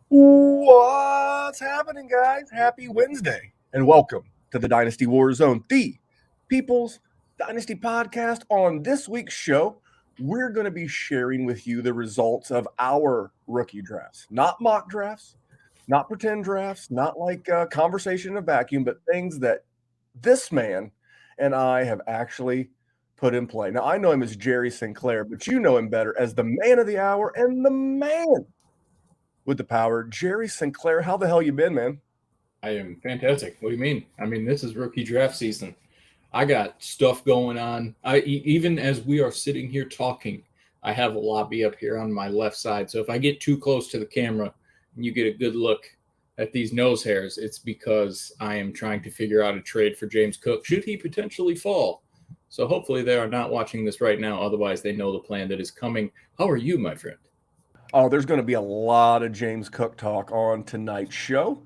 What's happening, guys? Happy Wednesday, and welcome to the Dynasty WarZone, the People's Dynasty podcast. On this week's show, we're going to be sharing with you the results of our rookie drafts, not mock drafts, not pretend drafts, not like conversation in a vacuum, but things that this man and I have actually put in play. Now, I know him as Jerry Sinclair, but you know him better as the man of the hour and the man with the power. Jerry Sinclair, how the hell you been, man? I am fantastic. What do you mean? I mean, this is rookie draft season. I got stuff going on. Even as we are sitting here talking, I have a lobby up here on my left side. So if I get too close to the camera and you get a good look at these nose hairs, it's because I am trying to figure out a trade for James Cook. Should he potentially fall? So hopefully they are not watching this right now. Otherwise, they know the plan that is coming. How are you, my friend? Oh, there's going to be a lot of James Cook talk on tonight's show.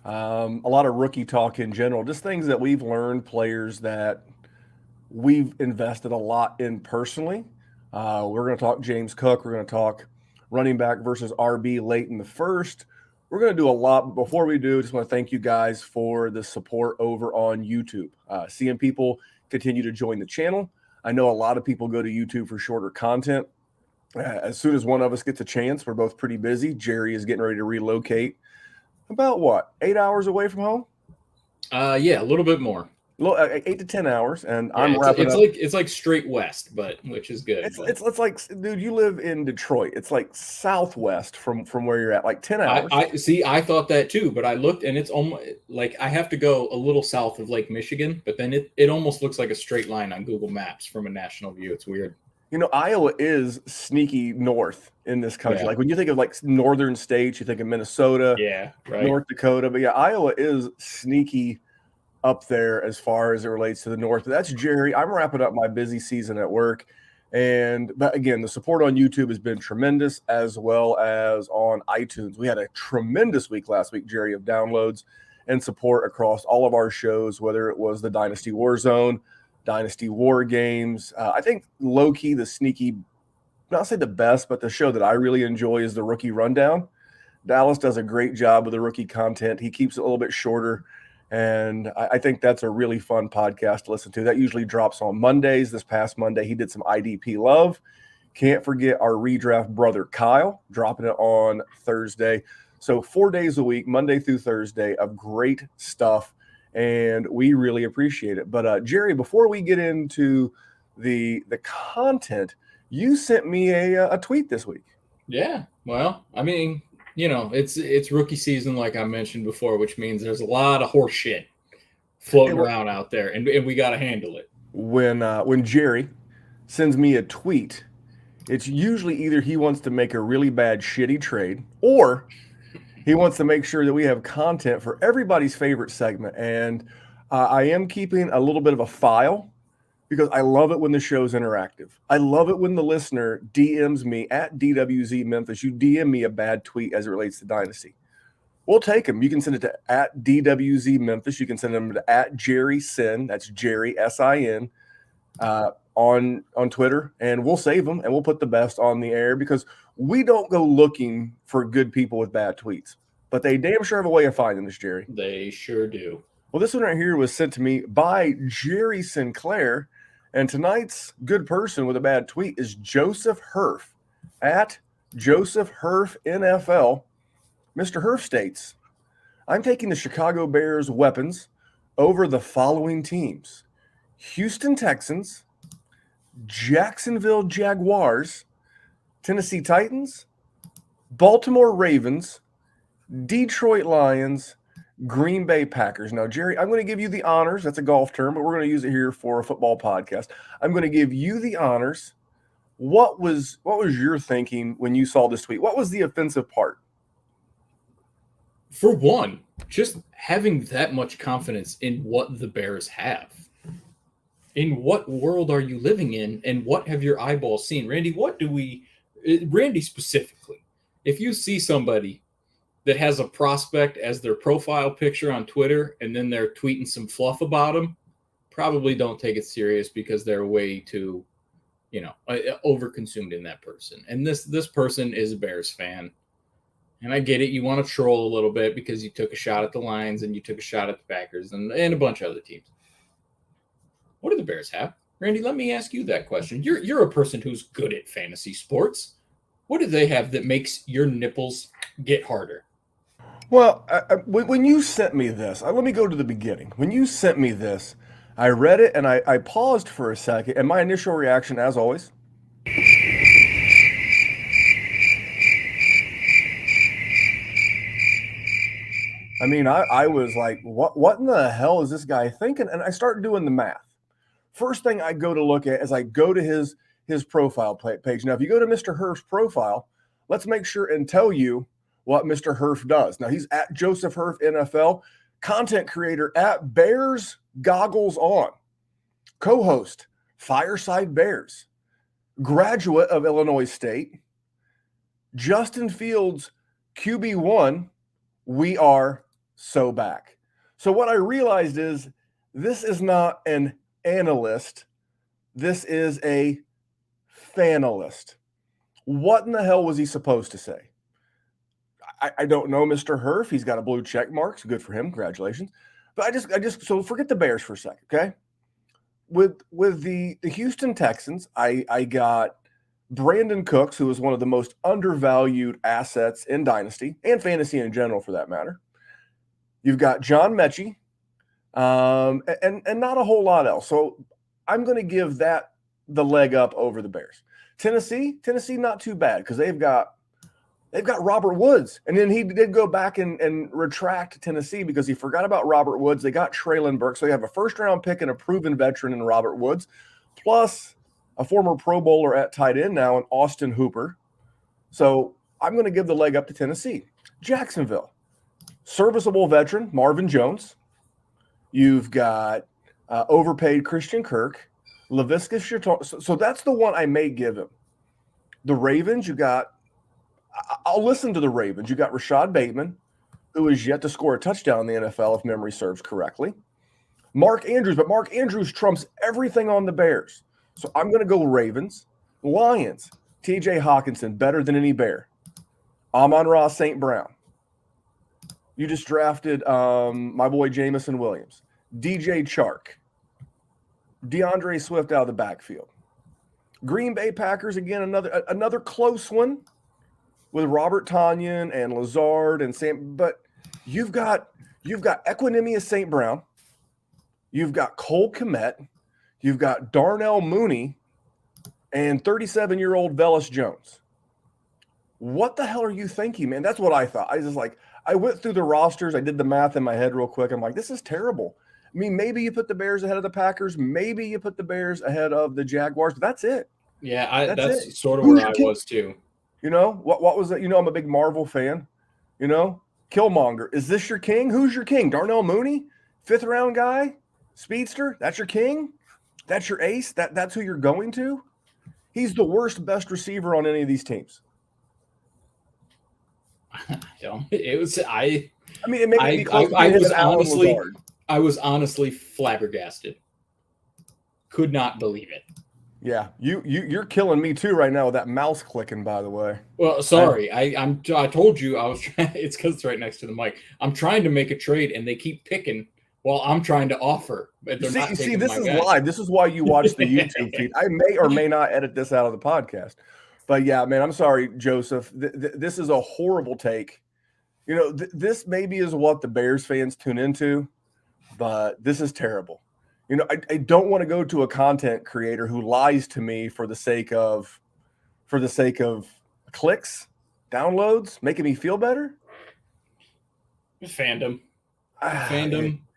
A lot of rookie talk in general, just things that we've learned, players that we've invested a lot in personally. We're going to talk James Cook. We're going to talk running back versus RB late in the first. We're going to do a lot. But before we do, just want to thank you guys for the support over on YouTube. Seeing people continue to join the channel. I know a lot of people go to YouTube for shorter content. As soon as one of us gets a chance, we're both pretty busy. Jerry is getting ready to relocate. About what, 8 hours away from home? Yeah, a little bit more. 8 to 10 hours, and Yeah, I'm wrapping up. it's like straight west, but which is good. It's like, dude, you live in Detroit. It's like southwest from where you're at, like 10 hours. I see. I thought that too, but I looked, and it's almost like I have to go a little south of Lake Michigan, but then it almost looks like a straight line on Google Maps from a national view. It's weird. You know, Iowa is sneaky north in this country. Yeah. Like when you think of like northern states, you think of Minnesota, Yeah, right. North Dakota. But yeah, Iowa is sneaky up there as far as it relates to the north. But that's Jerry. I'm wrapping up my busy season at work. But again, the support on YouTube has been tremendous, as well as on iTunes. We had a tremendous week last week, Jerry, of downloads and support across all of our shows, whether it was the Dynasty WarZone, Dynasty War Games. I think low-key, the sneaky, not say the best, but the show that I really enjoy is the Rookie Rundown. Dallas does a great job with the rookie content. He keeps it a little bit shorter, and I think that's a really fun podcast to listen to. That usually drops on Mondays. This past Monday, he did some IDP love. Can't forget our redraft brother, Kyle, dropping it on Thursday. So 4 days a week, Monday through Thursday, of great stuff, and we really appreciate it. But Jerry, before we get into the content, you sent me a tweet this week. Yeah. Well, I mean, it's rookie season, like I mentioned before, which means there's a lot of horse shit floating around out there, and we got to handle it. When Jerry sends me a tweet, it's usually either he wants to make a really bad, shitty trade, or he wants to make sure that we have content for everybody's favorite segment. And I am keeping a little bit of a file because I love it when the show's interactive. I love it when the listener DMs me at DWZ Memphis. You DM me a bad tweet as it relates to Dynasty. We'll take them. You can send it to at DWZ Memphis. You can send them to at Jerry Sin. That's Jerry S-I-N on Twitter, and we'll save them and we'll put the best on the air because we don't go looking for good people with bad tweets, but they damn sure have a way of finding us, Jerry. They sure do. Well, this one right here was sent to me by Jerry Sinclair, and tonight's good person with a bad tweet is Joseph Herf at Joseph Herf NFL. Mr. Herf states, I'm taking the Chicago Bears weapons over the following teams: Houston Texans, Jacksonville Jaguars, Tennessee Titans, Baltimore Ravens, Detroit Lions, Green Bay Packers. Now, Jerry, I'm going to give you the honors. That's a golf term, but we're going to use it here for a football podcast. I'm going to give you the honors. What was your thinking when you saw this tweet? What was the offensive part? For one, just having that much confidence in what the Bears have. In what world are you living in, and what have your eyeballs seen? Randy specifically, if you see somebody that has a prospect as their profile picture on Twitter and then they're tweeting some fluff about them, probably don't take it serious because they're way too, overconsumed in that person. And this person is a Bears fan. And I get it. You want to troll a little bit because you took a shot at the Lions and you took a shot at the Packers and a bunch of other teams. What do the Bears have? Randy, let me ask you that question. You're a person who's good at fantasy sports. What do they have that makes your nipples get harder? Well, when you sent me this, let me go to the beginning. When you sent me this, I read it and I paused for a second, and my initial reaction, as always, I mean, I was like, what in the hell is this guy thinking? And I start doing the math. First thing I go to look at is I go to his profile page. Now, if you go to Mr. Hurf's profile, let's make sure and tell you what Mr. Hurf does. Now, he's at Joseph Hurf NFL, content creator at Bears Goggles On, co-host Fireside Bears, graduate of Illinois State, Justin Fields, QB1, we are so back. So what I realized is this is not an analyst. This is a fanalist. What in the hell was he supposed to say? I don't know Mr. Hurf. He's got a blue check mark. So good for him. Congratulations. But I just so forget the Bears for a second, okay? With the Houston Texans, I got Brandon Cooks, who is one of the most undervalued assets in Dynasty and fantasy in general, for that matter. You've got John Mechie, and not a whole lot else. So I'm going to give that the leg up over the Bears. Tennessee, not too bad because they've got Robert Woods, and then he did go back and retract Tennessee because he forgot about Robert Woods. They got Treylon Berks, so they have a first-round pick and a proven veteran in Robert Woods, plus a former Pro Bowler at tight end now in Austin Hooper. So I'm going to give the leg up to Tennessee. Jacksonville, serviceable veteran Marvin Jones. You've got overpaid Christian Kirk, Laviska Shenault. So that's the one I may give him. The Ravens, I'll listen to the Ravens. You got Rashad Bateman, who is yet to score a touchdown in the NFL, if memory serves correctly. Mark Andrews, but Mark Andrews trumps everything on the Bears. So I'm going to go Ravens. Lions, TJ Hawkinson, better than any Bear. Amon-Ra St. Brown. You just drafted my boy Jamison Williams. DJ Chark. DeAndre Swift out of the backfield. Green Bay Packers, again, another close one with Robert Tonyan and Lazard and Sam. But you've got Equanimous St. Brown. You've got Cole Kmet. You've got Darnell Mooney and 37-year-old Velus Jones. What the hell are you thinking, man? That's what I thought. I went through the rosters. I did the math in my head real quick. I'm like, this is terrible. I mean, maybe you put the Bears ahead of the Packers. Maybe you put the Bears ahead of the Jaguars. But that's it. Yeah, that's sort of where I was too. You know, what was that? You know, I'm a big Marvel fan. You know, Killmonger. Is this your king? Who's your king? Darnell Mooney? 5th-round guy? Speedster? That's your king? That's your ace? That's who you're going to? He's the worst, best receiver on any of these teams. I mean, it made me close to I was honestly flabbergasted. Could not believe it. Yeah, you're killing me too right now with that mouse clicking. By the way, well, sorry, I told you I was. It's because it's right next to the mic. I'm trying to make a trade, and they keep picking while I'm trying to offer. But they're not see, this is live. This is why you watch the YouTube feed. I may or may not edit this out of the podcast, but yeah, man, I'm sorry, Joseph. This is a horrible take. You know, this maybe is what the Bears fans tune into, but this is terrible. You know, I don't want to go to a content creator who lies to me for the sake of clicks, downloads, making me feel better. Fandom,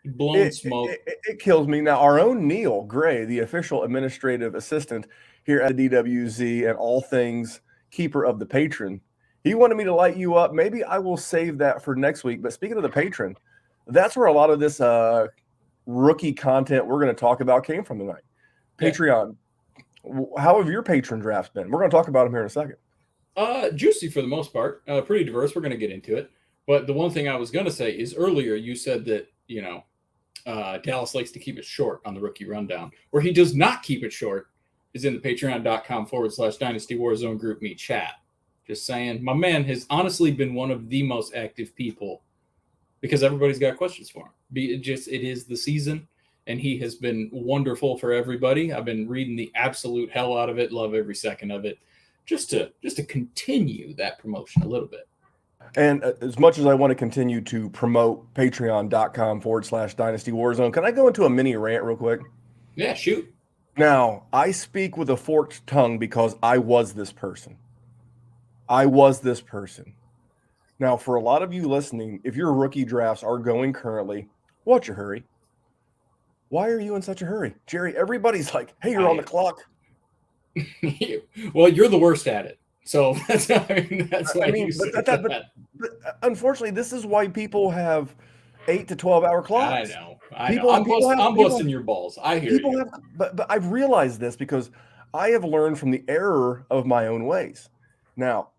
blown smoke. It kills me. Now, our own Neil Gray, the official administrative assistant here at the DWZ and all things keeper of the patron, he wanted me to light you up. Maybe I will save that for next week. But speaking of the patron, that's where a lot of this rookie content we're going to talk about came from tonight. Patreon. How have your patron drafts been? We're going to talk about them here in a second. Juicy for the most part. Pretty diverse. We're going to get into it. But the one thing I was going to say is earlier you said that, you know, Dallas likes to keep it short on the rookie rundown. Where he does not keep it short is in the patreon.com/Dynasty WarZone group me chat. Just saying. My man has honestly been one of the most active people because everybody's got questions for him. It is the season, and he has been wonderful for everybody. I've been reading the absolute hell out of it, love every second of it, just to continue that promotion a little bit. And as much as I want to continue to promote patreon.com/Dynasty Warzone, can I go into a mini rant real quick? Yeah, shoot. Now, I speak with a forked tongue because I was this person. I was this person. Now, for a lot of you listening, if your rookie drafts are going currently, what's your hurry? Why are you in such a hurry? Jerry, everybody's like, hey, you're on the clock. Well, you're the worst at it. So that's why but unfortunately, this is why people have 8 to 12-hour clocks. I know. I'm busting your balls. I hear you. But I've realized this because I have learned from the error of my own ways. Now,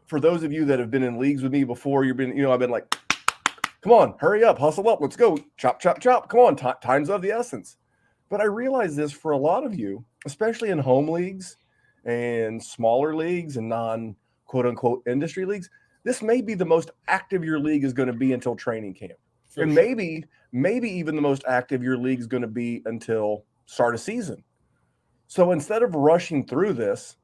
for those of you that have been in leagues with me before, I've been like, come on, hurry up, hustle up, let's go, chop, chop, chop. Come on, time's of the essence. But I realize this for a lot of you, especially in home leagues and smaller leagues and non-quote-unquote industry leagues, this may be the most active your league is going to be until training camp. And maybe even the most active your league is going to be until start of season. So instead of rushing through this,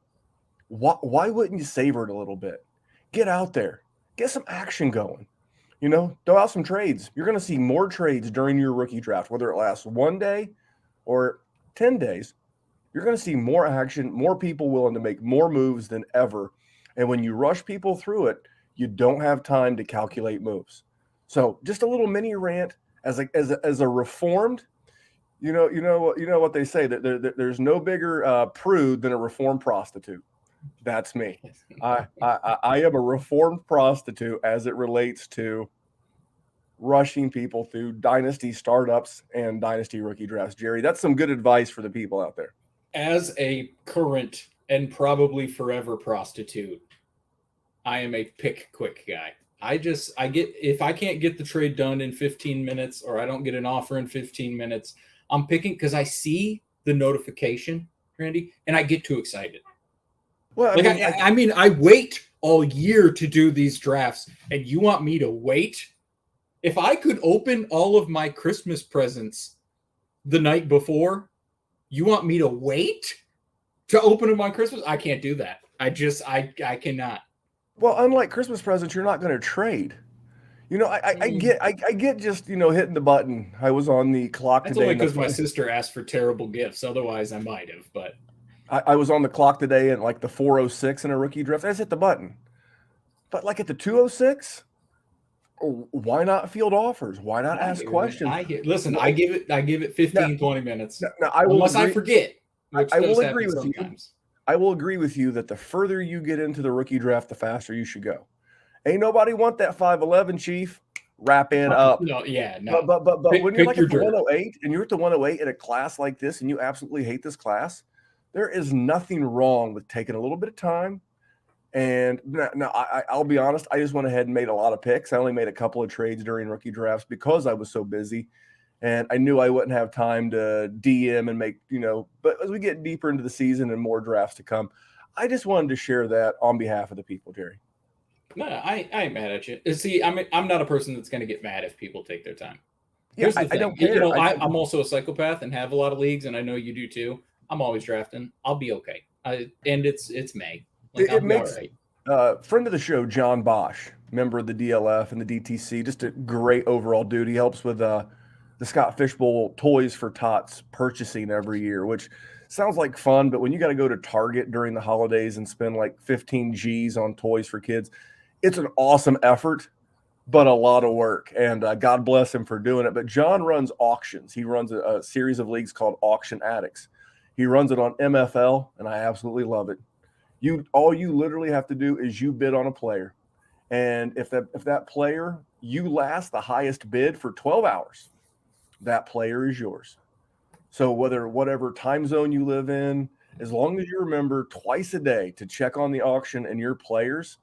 why wouldn't you savor it a little bit? Get out there. Get some action going. Throw out some trades. You're going to see more trades during your rookie draft, whether it lasts 1 day or 10 days. You're going to see more action, more people willing to make more moves than ever. And when you rush people through it, you don't have time to calculate moves. So just a little mini rant as a reformed, you know what they say, that there's no bigger prude than a reformed prostitute. That's me. I am a reformed prostitute as it relates to rushing people through dynasty startups and dynasty rookie drafts. Jerry, that's some good advice for the people out there. As a current and probably forever prostitute, I am a pick quick guy. If I can't get the trade done in 15 minutes or I don't get an offer in 15 minutes, I'm picking because I see the notification, Randy, and I get too excited. Well, I wait all year to do these drafts, and you want me to wait? If I could open all of my Christmas presents the night before, you want me to wait to open them on Christmas? I can't do that. I cannot. Well, unlike Christmas presents, you're not going to trade. I get just hitting the button. I was on the clock today. That's only because my sister asked for terrible gifts. Otherwise, I might have. But I was on the clock today at like the 4:06 in a rookie draft. I just hit the button. But like at the 2:06, why not field offers? Why not ask questions? Listen, I give it 15, 20 minutes. Unless I forget. I will agree with you. I will agree with you that the further you get into the rookie draft, the faster you should go. Ain't nobody want that 5'11", Chief. Wrap it up. No. But when you're like at the 108 and you're at the 108 in a class like this and you absolutely hate this class, there is nothing wrong with taking a little bit of time. And now I'll be honest, I just went ahead and made a lot of picks. I only made a couple of trades during rookie drafts because I was so busy. And I knew I wouldn't have time to DM and make, but as we get deeper into the season and more drafts to come, I just wanted to share that on behalf of the people, Jerry. No, I ain't mad at you. See, I'm not a person that's going to get mad if people take their time. Yeah, I don't care. I'm also a psychopath and have a lot of leagues, and I know you do too. I'm always drafting. I'll be okay. And it's May. It makes friend of the show, John Bosch, member of the DLF and the DTC, just a great overall dude. He helps with the Scott Fishbowl Toys for Tots purchasing every year, which sounds like fun, but when you got to go to Target during the holidays and spend like 15 G's on toys for kids, it's an awesome effort, but a lot of work. And God bless him for doing it. But John runs auctions. He runs a series of leagues called Auction Addicts. He runs it on MFL, and I absolutely love it. All you literally have to do is you bid on a player. And if that player, you last the highest bid for 12 hours, that player is yours. So whatever time zone you live in, as long as you remember twice a day to check on the auction and your players,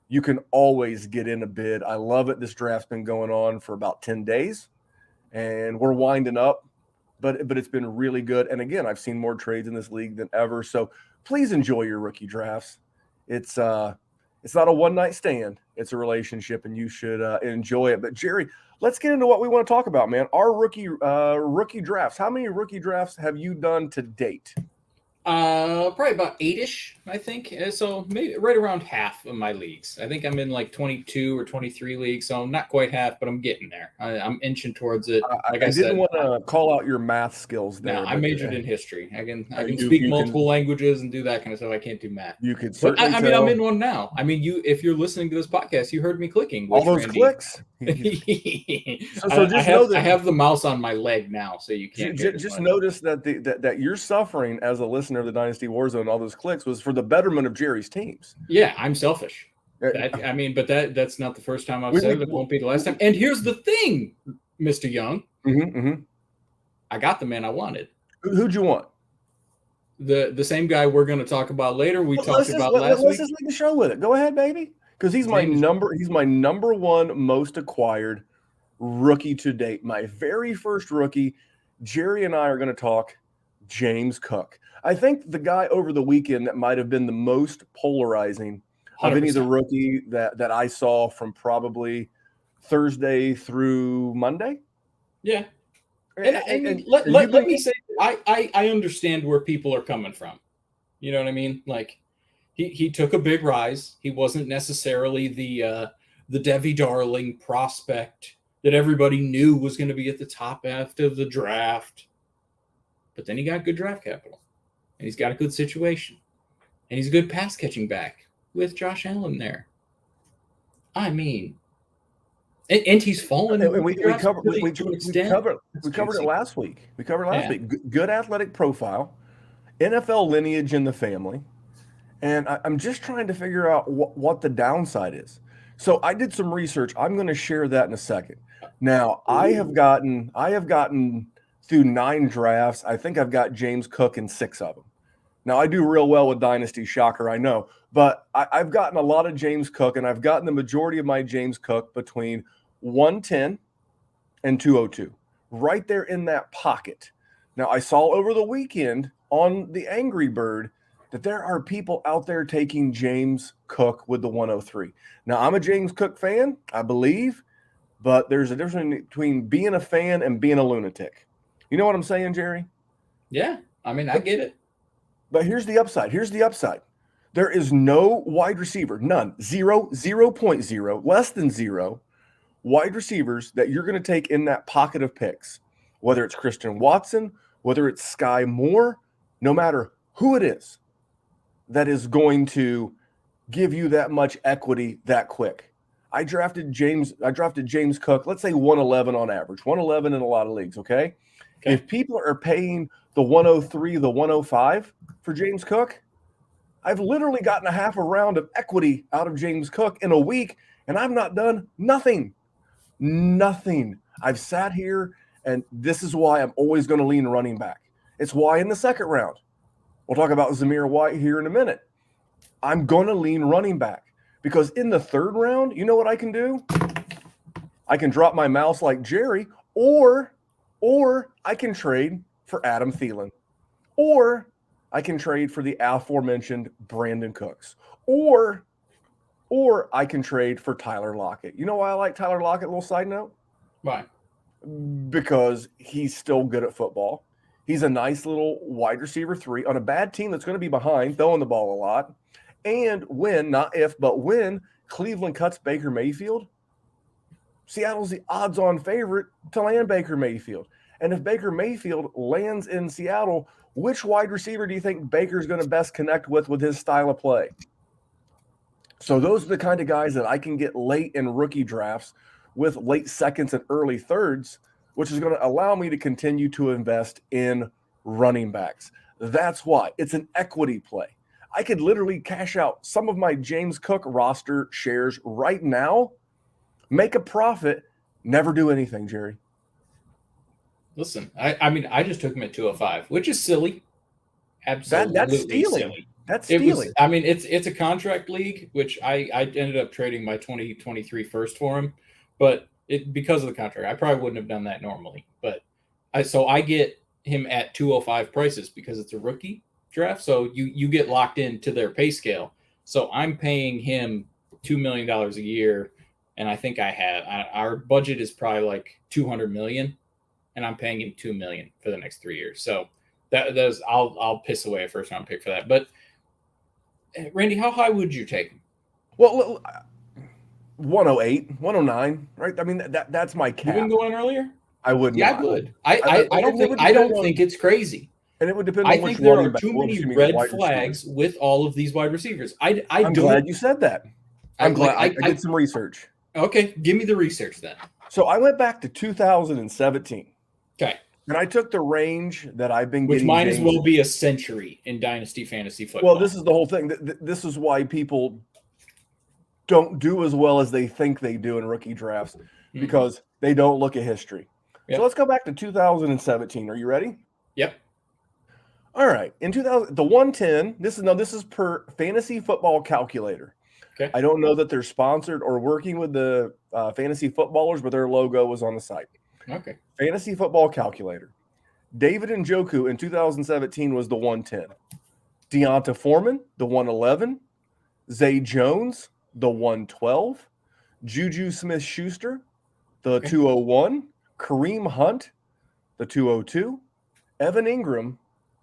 you can always get in a bid. I love it. This draft's been going on for about 10 days, and we're winding up, but it's been really good. And again, I've seen more trades in this league than ever. So please enjoy your rookie drafts. It's It's not a one-night stand. It's a relationship, and you should enjoy it. But Jerry, let's get into what we want to talk about, man. Our rookie drafts. How many rookie drafts have you done to date? Probably about 8-ish, I think. So maybe right around half of my leagues. I think I'm in like 22 or 23 leagues, so not quite half, but I'm getting there. I'm inching towards it. Like I didn't want to call out your math skills there. No, I majored in history. I can speak multiple languages and do that kind of stuff. I can't do math. You could certainly. I mean, I'm in one now. I mean, if you're listening to this podcast, you heard me clicking. All those clicks. So just know that I have the mouse on my leg now, so you can't. Just notice that that you're suffering as a listener of the Dynasty WarZone. All those clicks was for the betterment of Jerry's teams. Yeah, I'm selfish. But that's not the first time I've said it. It won't be the last time. And here's the thing, Mr. Young. I got the man I wanted. Who'd you want? The same guy we're going to talk about later. Let's just leave the show with it. Go ahead, baby. Because he's my number one most acquired rookie to date. My very first rookie. Jerry and I are going to talk James Cook. I think the guy over the weekend that might have been the most polarizing 100%. Of any of the rookie that I saw from probably Thursday through Monday. Yeah. And let me say, I understand where people are coming from. You know what I mean? Like he took a big rise. He wasn't necessarily the Devi Darling prospect that everybody knew was going to be at the top after the draft. But then he got good draft capital, and he's got a good situation, and he's a good pass catching back with Josh Allen there. I mean, and he's fallen. We covered it last week. Good athletic profile, NFL lineage in the family, and I'm just trying to figure out what the downside is. So I did some research. I'm going to share that in a second. Now I have gotten through 9 drafts. I think I've got James Cook in 6 of them. Now, I do real well with Dynasty, shocker, I know. But I've gotten a lot of James Cook, and I've gotten the majority of my James Cook between 110 and 202, right there in that pocket. Now, I saw over the weekend on the Angry Bird that there are people out there taking James Cook with the 103. Now, I'm a James Cook fan, I believe, but there's a difference between being a fan and being a lunatic. You know what I'm saying, Jerry? Yeah, I mean, I get it. But here's the upside. There is no wide receiver, none, 0.0, less than 0 wide receivers that you're going to take in that pocket of picks, whether it's Christian Watson, whether it's Skye Moore, no matter who it is, that is going to give you that much equity that quick. I drafted James Cook, let's say 111 on average, 111 in a lot of leagues, okay? If people are paying the 103, the 105 for James Cook, I've literally gotten a half a round of equity out of James Cook in a week, and I've not done nothing. I've sat here, and this is why I'm always going to lean running back. It's why in the second round, we'll talk about Amir White here in a minute, I'm going to lean running back. Because in the third round, you know what I can do? I can drop my mouse like Jerry, or I can trade for Adam Thielen, or I can trade for the aforementioned Brandon Cooks, or I can trade for Tyler Lockett. You know why I like Tyler Lockett? A little side note. Why? Because he's still good at football. He's a nice little wide receiver 3 on a bad team that's going to be behind, throwing the ball a lot. And when, not if, but when Cleveland cuts Baker Mayfield, Seattle's the odds-on favorite to land Baker Mayfield. And if Baker Mayfield lands in Seattle, which wide receiver do you think Baker's going to best connect with his style of play? So those are the kind of guys that I can get late in rookie drafts with late seconds and early thirds, which is going to allow me to continue to invest in running backs. That's why. It's an equity play. I could literally cash out some of my James Cook roster shares right now, make a profit, never do anything, Jerry. Listen, I mean, I just took him at 205, which is silly. Absolutely, that's stealing. Silly. That's stealing. It's a contract league, which I ended up trading my 2023 first for him, but because of the contract, I probably wouldn't have done that normally. But I get him at 205 prices because it's a rookie draft, so you get locked into their pay scale. So I'm paying him $2 million a year, and I think our budget is probably like $200 million, and I'm paying him $2 million for the next 3 years. So I'll piss away a first round pick for that. But Randy, how high would you take him? Well, 108, 109, right? I mean, that's my cap. You wouldn't go in earlier? I would Yeah, not. I would. I don't think it's crazy. And it would depend I on think which there running are back. too many wide red flags with all of these wide receivers. I'm glad you said that. I'm glad I did some research. Okay, give me the research then. So I went back to 2017. Okay. And I took the range that I've been Which getting. might as well be a century in Dynasty fantasy football. Well, this is the whole thing. This is why people don't do as well as they think they do in rookie drafts, because they don't look at history. Yep. So let's go back to 2017. Are you ready? Yep. All right. In 2000, the 110, this is per Fantasy Football Calculator. Okay. I don't know that they're sponsored or working with the fantasy footballers, but their logo was on the site. Okay. Fantasy Football Calculator. David Njoku in 2017 was the 110. Deonta Foreman, the 111. Zay Jones, the 112. Juju Smith-Schuster, the 201. Kareem Hunt, the 202. Evan Ingram,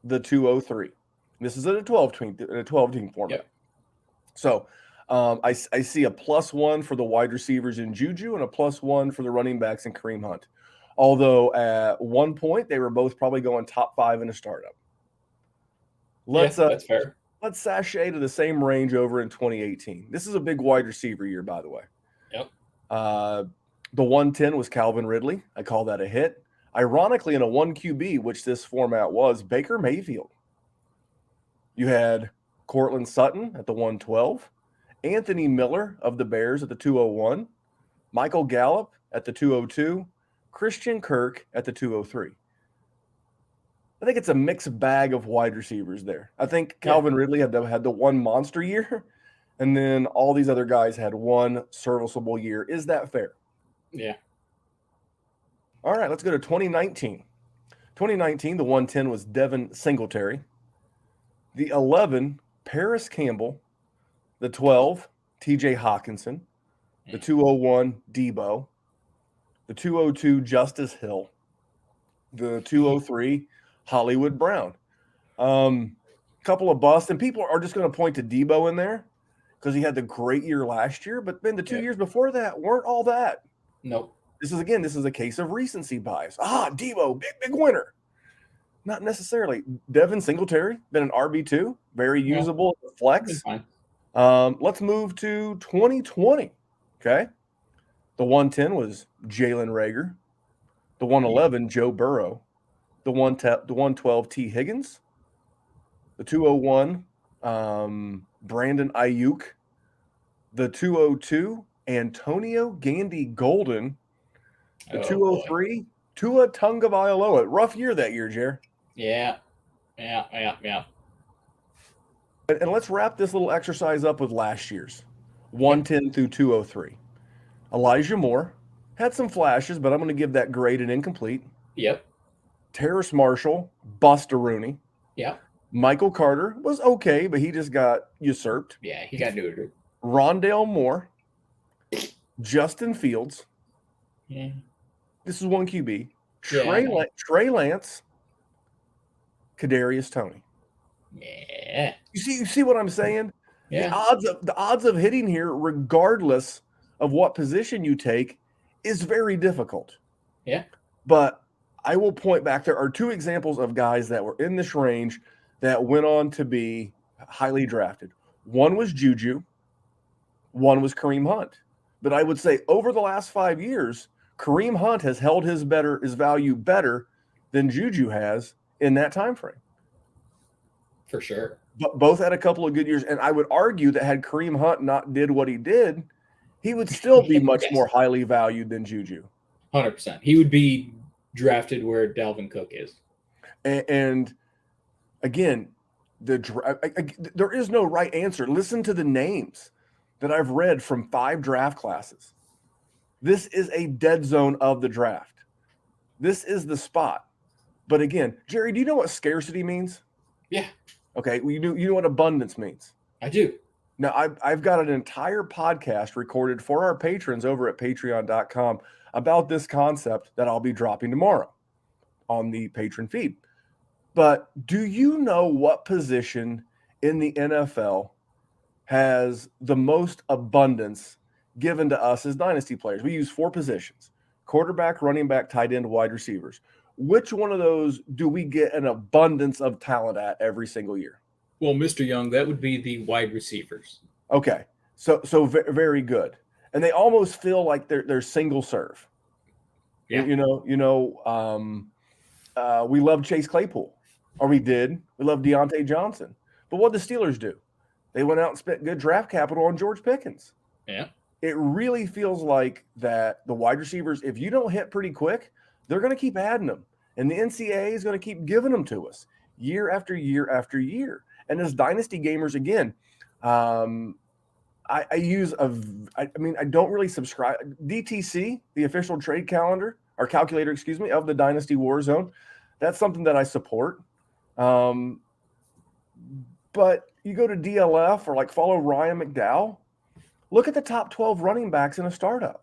the 203. This is in a 12-team format. Yep. So I see a +1 for the wide receivers in Juju and a +1 for the running backs in Kareem Hunt. Although at one point they were both probably going top 5 in a startup. That's fair. Let's sashay to the same range over in 2018. This is a big wide receiver year, by the way. Yep. The 110 was Calvin Ridley. I call that a hit. Ironically, in a 1 QB, which this format was, Baker Mayfield. You had Cortland Sutton at the 112, Anthony Miller of the Bears at the 201, Michael Gallup at the 202, Christian Kirk at the 203. I think it's a mixed bag of wide receivers there. I think Calvin Ridley had the one monster year, and then all these other guys had one serviceable year. Is that fair? Yeah. All right, let's go to 2019. 2019, the 110 was Devin Singletary. The 11, Paris Campbell. The 12, TJ Hawkinson. The 201, Debo. The 202, Justice Hill. The 203, Hollywood Brown. Couple of busts, and people are just going to point to Debo in there because he had the great year last year, but then the 2 years before that weren't all that. Nope. This is a case of recency bias. Debo, big winner. Not necessarily. Devin Singletary, been an RB2, very usable flex. Let's move to 2020. Okay. The 110 was Jalen Reagor. The 111, Joe Burrow. The 112, T. Higgins. The 201, Brandon Ayuk. The 202, Antonio Gandy Golden. The 203, Tua Tagovailoa. Rough year that year, Jer. Yeah. And let's wrap this little exercise up with last year's 110 through 203. Elijah Moore had some flashes, but I'm going to give that grade an incomplete. Yep. Terrace Marshall, Buster-Rooney. Yep. Michael Carter was okay, but he just got usurped. Yeah, he got neutered. Rondale Moore, Justin Fields. Yeah. This is 1 QB. Trey Lance, Kadarius Toney. Yeah. You see what I'm saying? Yeah. The odds of hitting here, regardless of what position you take, is very difficult. Yeah. But I will point back. There are 2 examples of guys that were in this range that went on to be highly drafted. One was Juju. One was Kareem Hunt. But I would say over the last 5 years, Kareem Hunt has held his value better than Juju has in that time frame. For sure. But both had a couple of good years. And I would argue that had Kareem Hunt not did what he did, he would still be much more highly valued than Juju. 100%. He would be drafted where Dalvin Cook is. And again, there is no right answer. Listen to the names that I've read from 5 draft classes. This is a dead zone of the draft. This is the spot. But again, Jerry, do you know what scarcity means? Yeah. Okay. Well, you know what abundance means? I do. Now, I've got an entire podcast recorded for our patrons over at patreon.com about this concept that I'll be dropping tomorrow on the patron feed. But do you know what position in the NFL has the most abundance given to us as dynasty players? We use 4 positions: quarterback, running back, tight end, wide receivers. Which one of those do we get an abundance of talent at every single year? Well, Mr. Young, that would be the wide receivers. Okay, so very good, and they almost feel like they're single serve. Yeah. We love Chase Claypool, or we did. We love Deontay Johnson, but what did the Steelers do? They went out and spent good draft capital on George Pickens. Yeah, it really feels like that the wide receivers, if you don't hit pretty quick, they're going to keep adding them, and the NCAA is going to keep giving them to us year after year after year. And as dynasty gamers, again, I don't really subscribe. DTC, the official trade calendar or calculator, of the Dynasty WarZone. That's something that I support. But you go to DLF or like follow Ryan McDowell. Look at the top 12 running backs in a startup.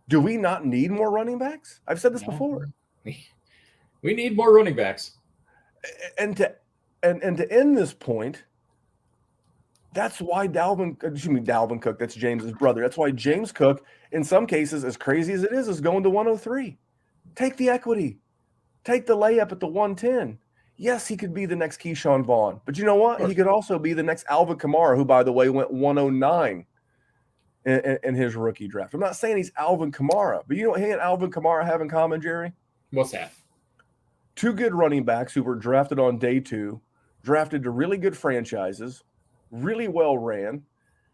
Do we not need more running backs? I've said this before. We need more running backs. And to end this point, that's why Dalvin Cook, that's James's brother. That's why James Cook, in some cases, as crazy as it is going to 103. Take the equity. Take the layup at the 110. Yes, he could be the next Keyshawn Vaughn. But you know what? He could also be the next Alvin Kamara, who, by the way, went 109 in his rookie draft. I'm not saying he's Alvin Kamara, but you know what he and Alvin Kamara have in common, Jerry? What's that? 2 good running backs who were drafted on day 2, drafted to really good franchises, really well ran,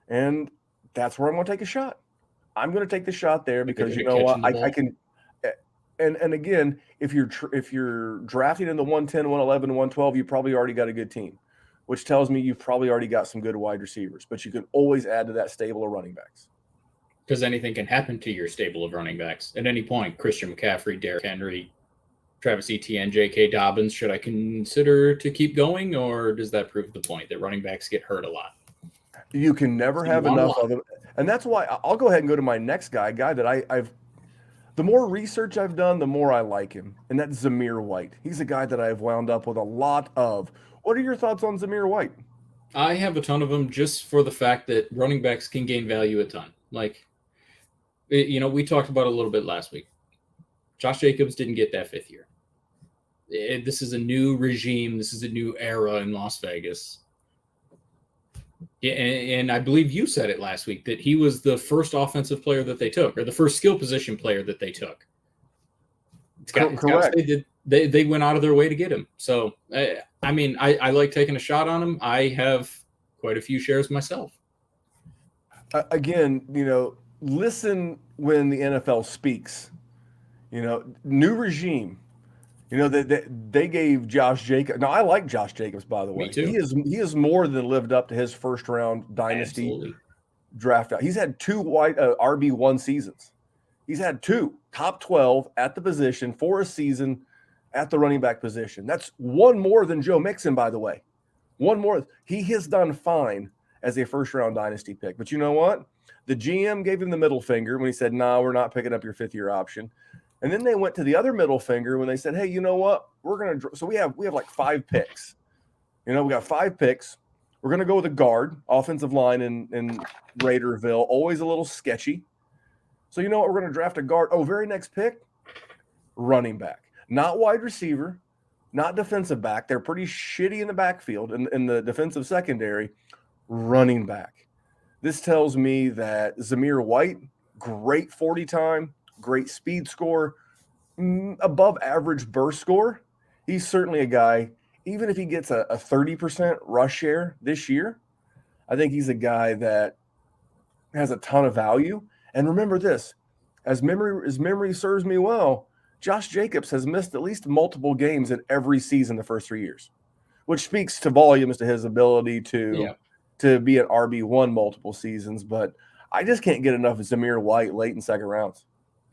and that's where I'm going to take a shot. I'm going to take the shot there because you know what? I can. And again, if you're drafting in the 110, 111, 112, you probably already got a good team, which tells me you've probably already got some good wide receivers. But you can always add to that stable of running backs. Because anything can happen to your stable of running backs at any point. Christian McCaffrey, Derrick Henry, Travis Etienne, J.K. Dobbins. Should I consider to keep going, or does that prove the point that running backs get hurt a lot? You can never have enough of them. And that's why I'll go ahead and go to my next guy that I've the more research I've done, the more I like him. And that's Amir White. He's a guy that I've wound up with a lot of. What are your thoughts on Amir White? I have a ton of them just for the fact that running backs can gain value a ton. Like, we talked about it a little bit last week. Josh Jacobs didn't get that 5th year. This is a new regime. This is a new era in Las Vegas. Yeah, and I believe you said it last week that he was the first offensive player that they took, or the first skill position player that they took. Correct. They went out of their way to get him. So, I like taking a shot on him. I have quite a few shares myself. Again, listen when the NFL speaks. New regime. They gave Josh Jacobs. Now, I like Josh Jacobs, by the way. Me too. He has more than lived up to his first round dynasty draft out. He's had 2 RB1 seasons. He's had 2 top 12 at the position for a season at the running back position. That's 1 more than Joe Mixon, by the way. 1 more. He has done fine as a first round dynasty pick. But you know what? The GM gave him the middle finger when he said, "No, we're not picking up your 5th year option." And then they went to the other middle finger when they said, "Hey, you know what? We're going to." So we have like 5 picks. We got 5 picks. We're going to go with a guard, offensive line in Raiderville, always a little sketchy. So you know what? We're going to draft a guard. Oh, very next pick, running back, not wide receiver, not defensive back. They're pretty shitty in the backfield in the defensive secondary. Running back. This tells me that Amir White, great 40 time. Great speed score, above average burst score. He's certainly a guy, even if he gets a 30% rush share this year, I think he's a guy that has a ton of value. And remember this, as memory serves me well, Josh Jacobs has missed at least multiple games in every season the first 3 years, which speaks to volumes to his ability to be an RB1 multiple seasons. But I just can't get enough of Amir White late in second rounds.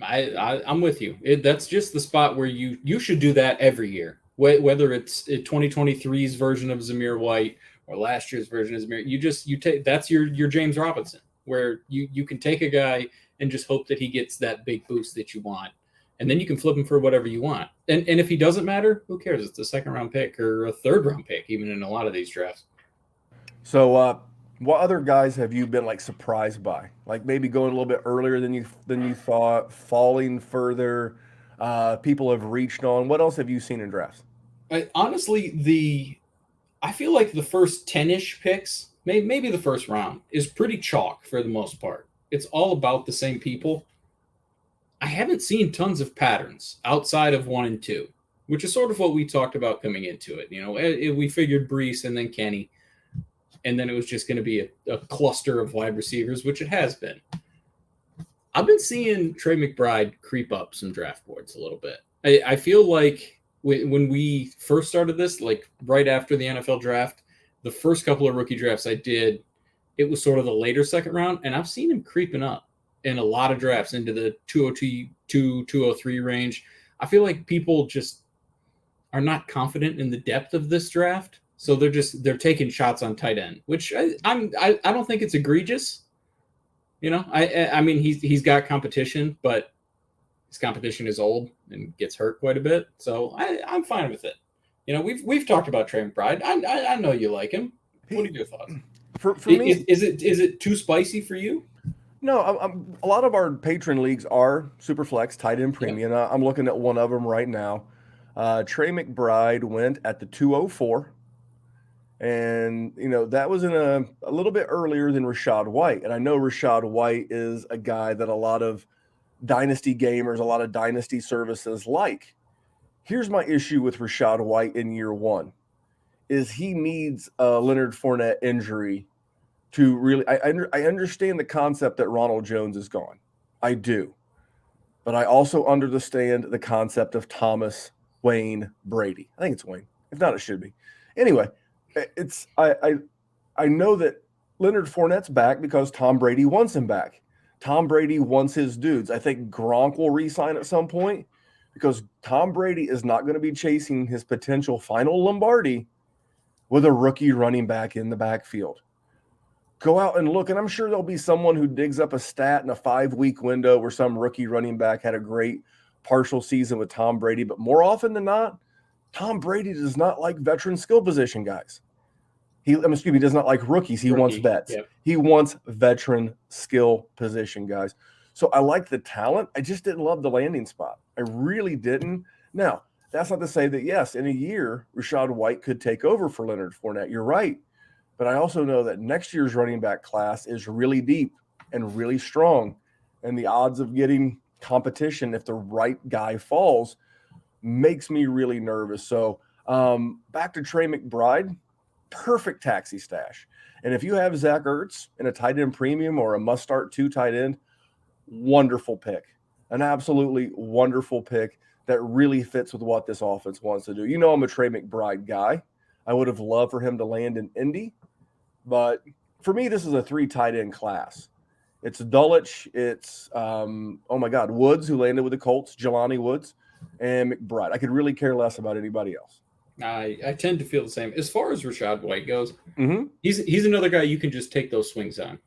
I'm with you. That's just the spot where you should do that every year, whether it's 2023's version of Amir White or last year's version is Amir. You take that's your James Robinson, where you can take a guy and just hope that he gets that big boost that you want. And then you can flip him for whatever you want. And if he doesn't matter, who cares? It's a second-round pick or a third-round pick, even in a lot of these drafts. So, what other guys have you been like surprised by? Like maybe going a little bit earlier than you thought, falling further. People have reached on. What else have you seen in drafts? Honestly, I feel like the first 10-ish picks, maybe the first round, is pretty chalk for the most part. It's all about the same people. I haven't seen tons of patterns outside of 1 and 2, which is sort of what we talked about coming into it. We figured Brees and then Kenny, and then it was just going to be a cluster of wide receivers, which it has been. I've been seeing Trey McBride creep up some draft boards a little bit. I feel like when we first started this, like right after the NFL draft, the first couple of rookie drafts I did, it was sort of the later second round, and I've seen him creeping up in a lot of drafts into the 202, 203 range. I feel like people just are not confident in the depth of this draft, so they're taking shots on tight end, which I don't think it's egregious. I mean he's got competition, but his competition is old and gets hurt quite a bit, so I'm fine with it. We've talked about Trey McBride. I know you like him. What are your thoughts? For me, is it too spicy for you? No, a lot of our patron leagues are Superflex tight end premium. Yeah. I'm looking at one of them right now. Trey McBride went at the 204, and that was in a little bit earlier than Rachaad White. And I know Rachaad White is a guy that a lot of Dynasty gamers, a lot of Dynasty services like. Here's my issue with Rachaad White in year one, is he needs a Leonard Fournette injury to really, I understand the concept that Ronald Jones is gone. I do. But I also understand the concept of Thomas Wayne Brady. I think it's Wayne. If not, it should be. Anyway, I know that Leonard Fournette's back because Tom Brady wants him back. Tom Brady wants his dudes. I think Gronk will re-sign at some point because Tom Brady is not going to be chasing his potential final Lombardi with a rookie running back in the backfield. Go out and look, and I'm sure there'll be someone who digs up a stat in a 5-week window where some rookie running back had a great partial season with Tom Brady. But more often than not, Tom Brady does not like veteran skill position guys. He does not like rookies. He wants vets. Yep. He wants veteran skill position guys. So I like the talent. I just didn't love the landing spot. I really didn't. Now, that's not to say that, yes, in a year, Rachaad White could take over for Leonard Fournette. You're right. But I also know that next year's running back class is really deep and really strong. And the odds of getting competition, if the right guy falls, makes me really nervous. So back to Trey McBride, perfect taxi stash. And if you have Zach Ertz in a tight end premium or a must-start 2 tight end, wonderful pick. An absolutely wonderful pick that really fits with what this offense wants to do. I'm a Trey McBride guy. I would have loved for him to land in Indy. But for me, this is a 3 tight end class. It's Dulcich, it's Woods, who landed with the Colts, Jelani Woods, and McBride. I could really care less about anybody else. I tend to feel the same. As far as Rachaad White goes, he's another guy you can just take those swings on.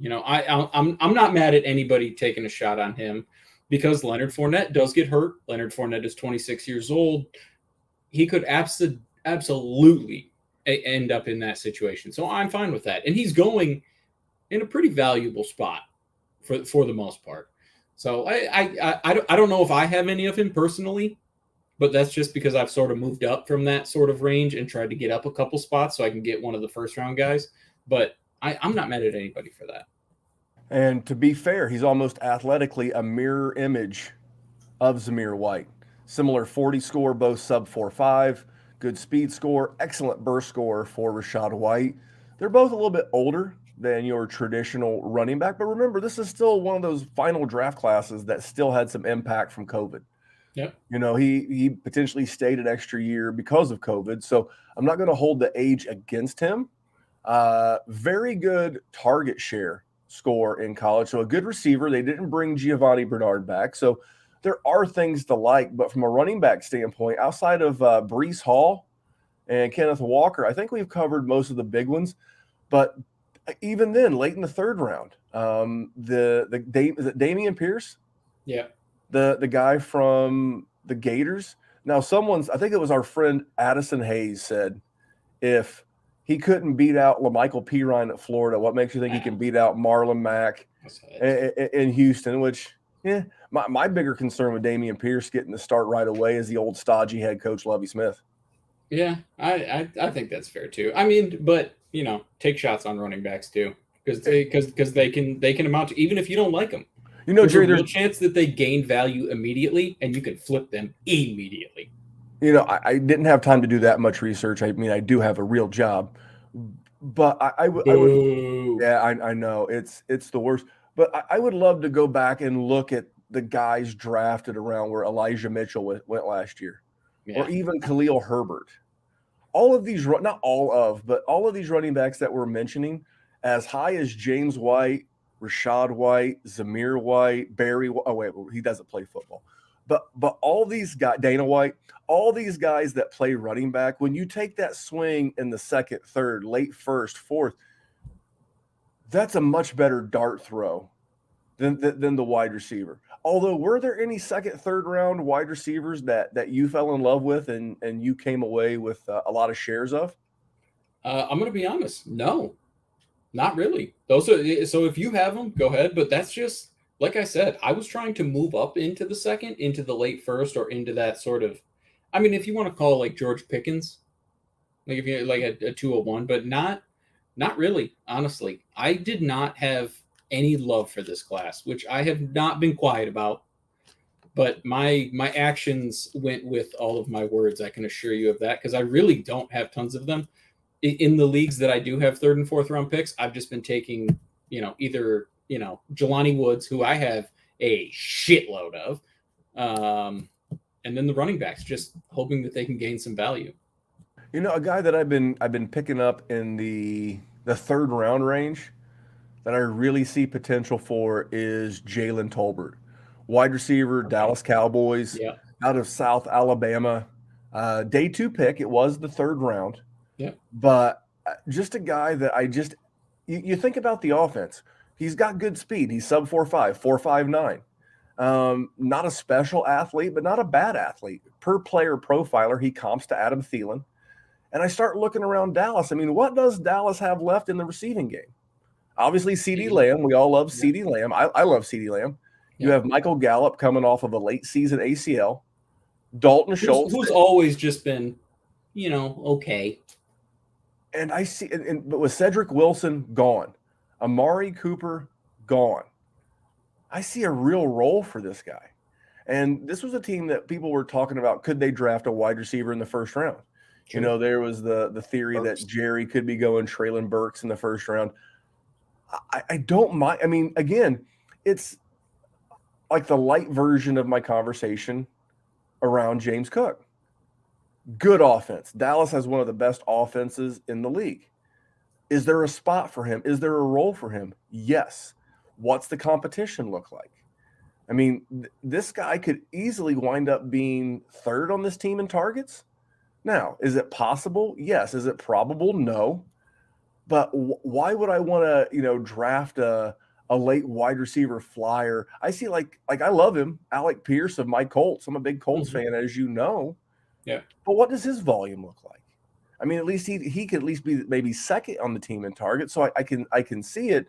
I'm not mad at anybody taking a shot on him because Leonard Fournette does get hurt. Leonard Fournette is 26 years old. He could absolutely end up in that situation. So I'm fine with that. And he's going in a pretty valuable spot for the most part. So I don't know if I have any of him personally, but that's just because I've sort of moved up from that sort of range and tried to get up a couple spots so I can get one of the first round guys. But I'm not mad at anybody for that. And to be fair, he's almost athletically a mirror image of Zamir White. Similar 40 score, both sub 4.5. Good speed score, excellent burst score for Rachaad White. They're both a little bit older than your traditional running back, but remember, this is still one of those final draft classes that still had some impact from COVID. Yeah. He potentially stayed an extra year because of COVID, so I'm not going to hold the age against him. Very good target share score in college, so a good receiver. They didn't bring Giovanni Bernard back, so there are things to like, but from a running back standpoint, outside of Breece Hall and Kenneth Walker. I think we've covered most of the big ones, but even then, late in the third round, is it Damian Pierce? Yeah. The guy from the Gators. Now, I think it was our friend Addison Hayes said, if he couldn't beat out LaMichael Pirine at Florida, what makes you think he can beat out Marlon Mack in Houston? Which, my bigger concern with Damian Pierce getting the start right away is the old stodgy head coach Lovie Smith. Yeah, I think that's fair too. I mean, but take shots on running backs too, because they can amount to, even if you don't like them. Jerry, there's a chance that they gain value immediately, and you can flip them immediately. I didn't have time to do that much research. I mean, I do have a real job, but I would. Yeah, I know it's the worst. But I would love to go back and look at the guys drafted around where Elijah Mitchell went last year, or even Khalil Herbert. All of these, not all of, but all of these running backs that we're mentioning, as high as James White, Rashad White, Zamir White, Barry. Oh wait, he doesn't play football. But all these guys, Dana White, all these guys that play running back, when you take that swing in the second, third, late first, fourth, that's a much better dart throw than the wide receiver. Although, were there any second, third round wide receivers that you fell in love with and you came away with a lot of shares of? I'm going to be honest. No, not really. So if you have them, go ahead. But that's just, like I said, I was trying to move up into the second, into the late first, or into that sort of, I mean, if you want to call like George Pickens, like if you like a 201, but not really, honestly. I did not have any love for this class, which I have not been quiet about, but my actions went with all of my words. I can assure you of that, because I really don't have tons of them. In the leagues that I do have third and fourth round picks, I've just been taking, either Jelani Woods, who I have a shitload of, and then the running backs, just hoping that they can gain some value. A guy that I've been picking up in the third round range that I really see potential for is Jalen Tolbert, wide receiver, Dallas Cowboys, out of South Alabama. Day 2 pick. It was the third round. Yeah. But just a guy that you think about the offense. He's got good speed. He's sub 4.5, 4.59. Not a special athlete, but not a bad athlete. Per player profiler, he comps to Adam Thielen. And I start looking around Dallas. I mean, what does Dallas have left in the receiving game? Obviously, CeeDee Lamb. We all love CeeDee Lamb. I love CeeDee Lamb. You have Michael Gallup coming off of a late season ACL. Dalton Schultz. Who's always just been, okay. And I see, but with Cedric Wilson gone, Amari Cooper gone, I see a real role for this guy. And this was a team that people were talking about, could they draft a wide receiver in the first round? Sure. There was the theory that Jerry could be going Treylon Berks in the first round. I don't mind. I mean, again, it's like the light version of my conversation around James Cook. Good offense. Dallas has one of the best offenses in the league. Is there a spot for him? Is there a role for him? Yes. What's the competition look like? I mean, this guy could easily wind up being third on this team in targets. Now, is it possible? Yes. Is it probable? No. But why would I want to, draft a late wide receiver flyer? I see like I love him, Alec Pierce of my Colts. I'm a big Colts fan, as you know. Yeah. But what does his volume look like? I mean, at least he could at least be maybe second on the team in targets, so I can see it.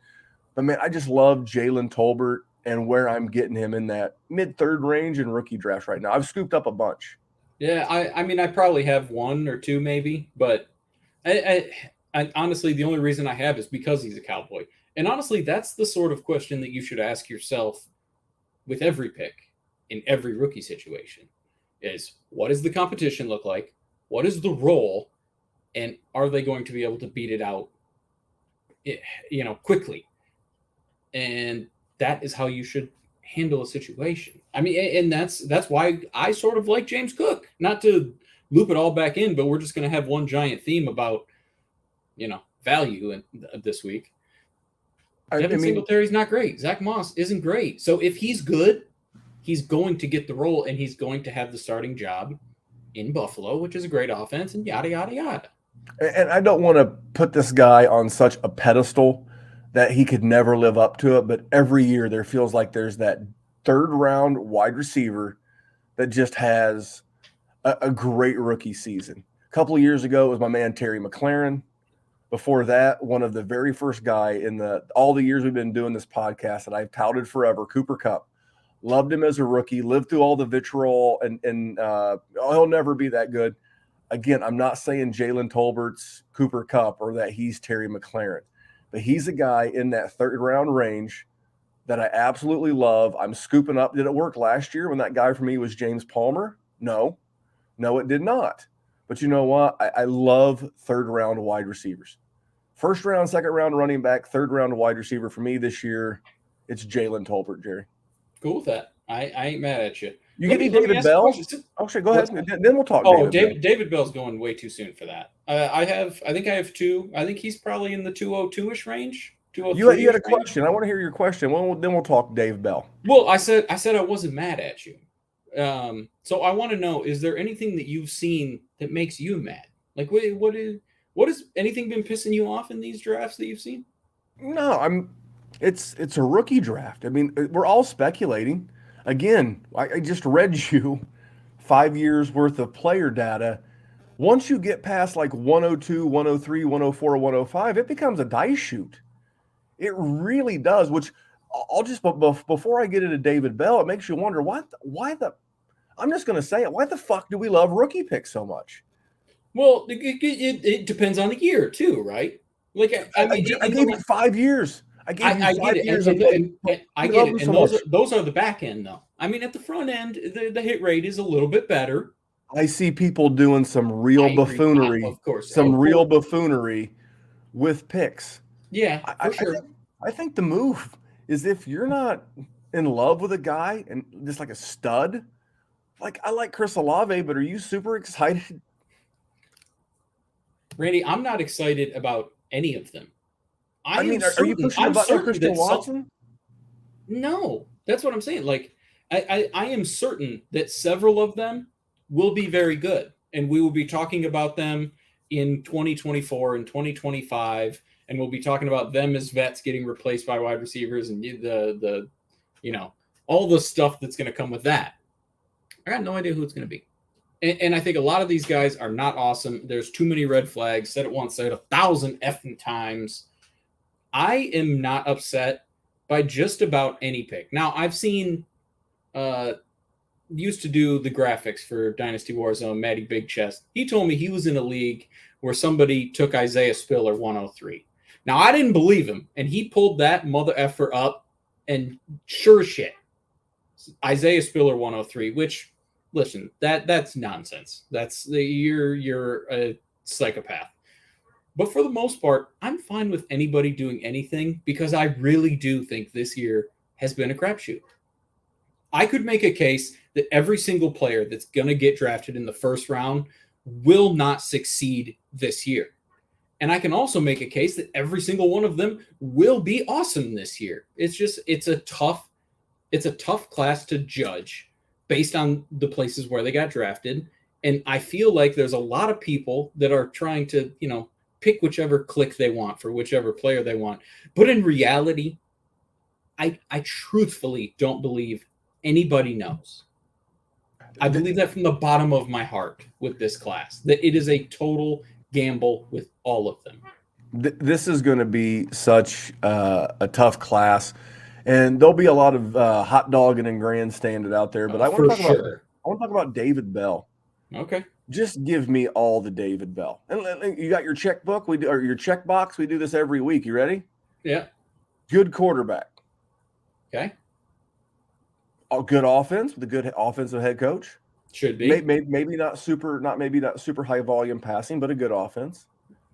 But man, I just love Jalen Tolbert and where I'm getting him in that mid-third range in rookie drafts right now. I've scooped up a bunch. Yeah, I mean, I probably have one or two maybe, but I honestly, the only reason I have is because he's a Cowboy. And honestly, that's the sort of question that you should ask yourself with every pick in every rookie situation is, what does the competition look like? What is the role? And are they going to be able to beat it out, quickly? And that is how you should handle a situation. I mean, and that's why I sort of like James Cook. Not to loop it all back in, but we're just going to have one giant theme about, value this week. Devin Singletary's not great. Zach Moss isn't great. So if he's good, he's going to get the role and he's going to have the starting job. in Buffalo, which is a great offense, and yada, yada, yada. And I don't want to put this guy on such a pedestal that he could never live up to it, but every year there feels like there's that third round wide receiver that just has a great rookie season. A couple of years ago, it was my man Terry Mclaren. Before that, one of the very first guy in all the years we've been doing this podcast that I've touted forever, Cooper Kupp. Loved him as a rookie, lived through all the vitriol, and he'll never be that good. Again, I'm not saying Jalen Tolbert's Cooper Kupp or that he's Terry McLaurin, but he's a guy in that third round range that I absolutely love. I'm scooping up. Did it work last year when that guy for me was James Palmer? No, it did not. But you know what? I love third round wide receivers. First round, second round running back, third round wide receiver for me this year, it's Jalen Tolbert, Jerry. Cool with that. I ain't mad at you. You give me David Bell? Oh, sure, go ahead. Then we'll talk. David Bell's going way too soon for that. I think I have two. I think he's probably in the 202-ish range. 203. You had a question. I want to hear your question. Then we'll talk Dave Bell. Well, I said I wasn't mad at you. So I want to know: is there anything that you've seen that makes you mad? Like, what has anything been pissing you off in these drafts that you've seen? No, It's a rookie draft. I mean, we're all speculating. Again, I just read you 5 years worth of player data. Once you get past like 102, 103, 104, 105, it becomes a dice shoot. It really does, which I'll just, before I get into David Bell, it makes you wonder I'm just going to say it. Why the fuck do we love rookie picks so much? Well, it depends on the year too, right? Like, I gave you 5 years. I get it, and those are the back end, though. I mean, at the front end, the hit rate is a little bit better. I see people doing some real buffoonery, real buffoonery with picks. Yeah, for sure. I think the move is if you're not in love with a guy and just like a stud, like I like Chris Olave, but are you super excited? Randy, I'm not excited about any of them. Are you pushing about Christian Watson? No, that's what I'm saying. Like, I am certain that several of them will be very good, and we will be talking about them in 2024 and 2025, and we'll be talking about them as vets getting replaced by wide receivers and the all the stuff that's going to come with that. I got no idea who it's going to be. And I think a lot of these guys are not awesome. There's too many red flags. Said it once, said 1,000 effing times. I am not upset by just about any pick. Now, I've seen used to do the graphics for Dynasty WarZone, Matty Big Chest. He told me he was in a league where somebody took Isaiah Spiller 103. Now, I didn't believe him, and he pulled that mother effer up, and sure shit, Isaiah Spiller 103, which, listen, that's nonsense. You're a psychopath. But for the most part, I'm fine with anybody doing anything because I really do think this year has been a crapshoot. I could make a case that every single player that's going to get drafted in the first round will not succeed this year. And I can also make a case that every single one of them will be awesome this year. It's a tough class to judge based on the places where they got drafted. And I feel like there's a lot of people that are trying to, pick whichever click they want for whichever player they want. But in reality, I truthfully don't believe anybody knows. I believe that from the bottom of my heart with this class, that it is a total gamble with all of them. This is going to be such a tough class, and there'll be a lot of hot dogging and grandstanding out there. But I want to talk about David Bell. Okay. Just give me all the David Bell. And you got your checkbook, or your checkbox. We do this every week. You ready? Yeah. Good quarterback. Okay. A good offense with a good offensive head coach. Should be. Maybe not super high volume passing, but a good offense.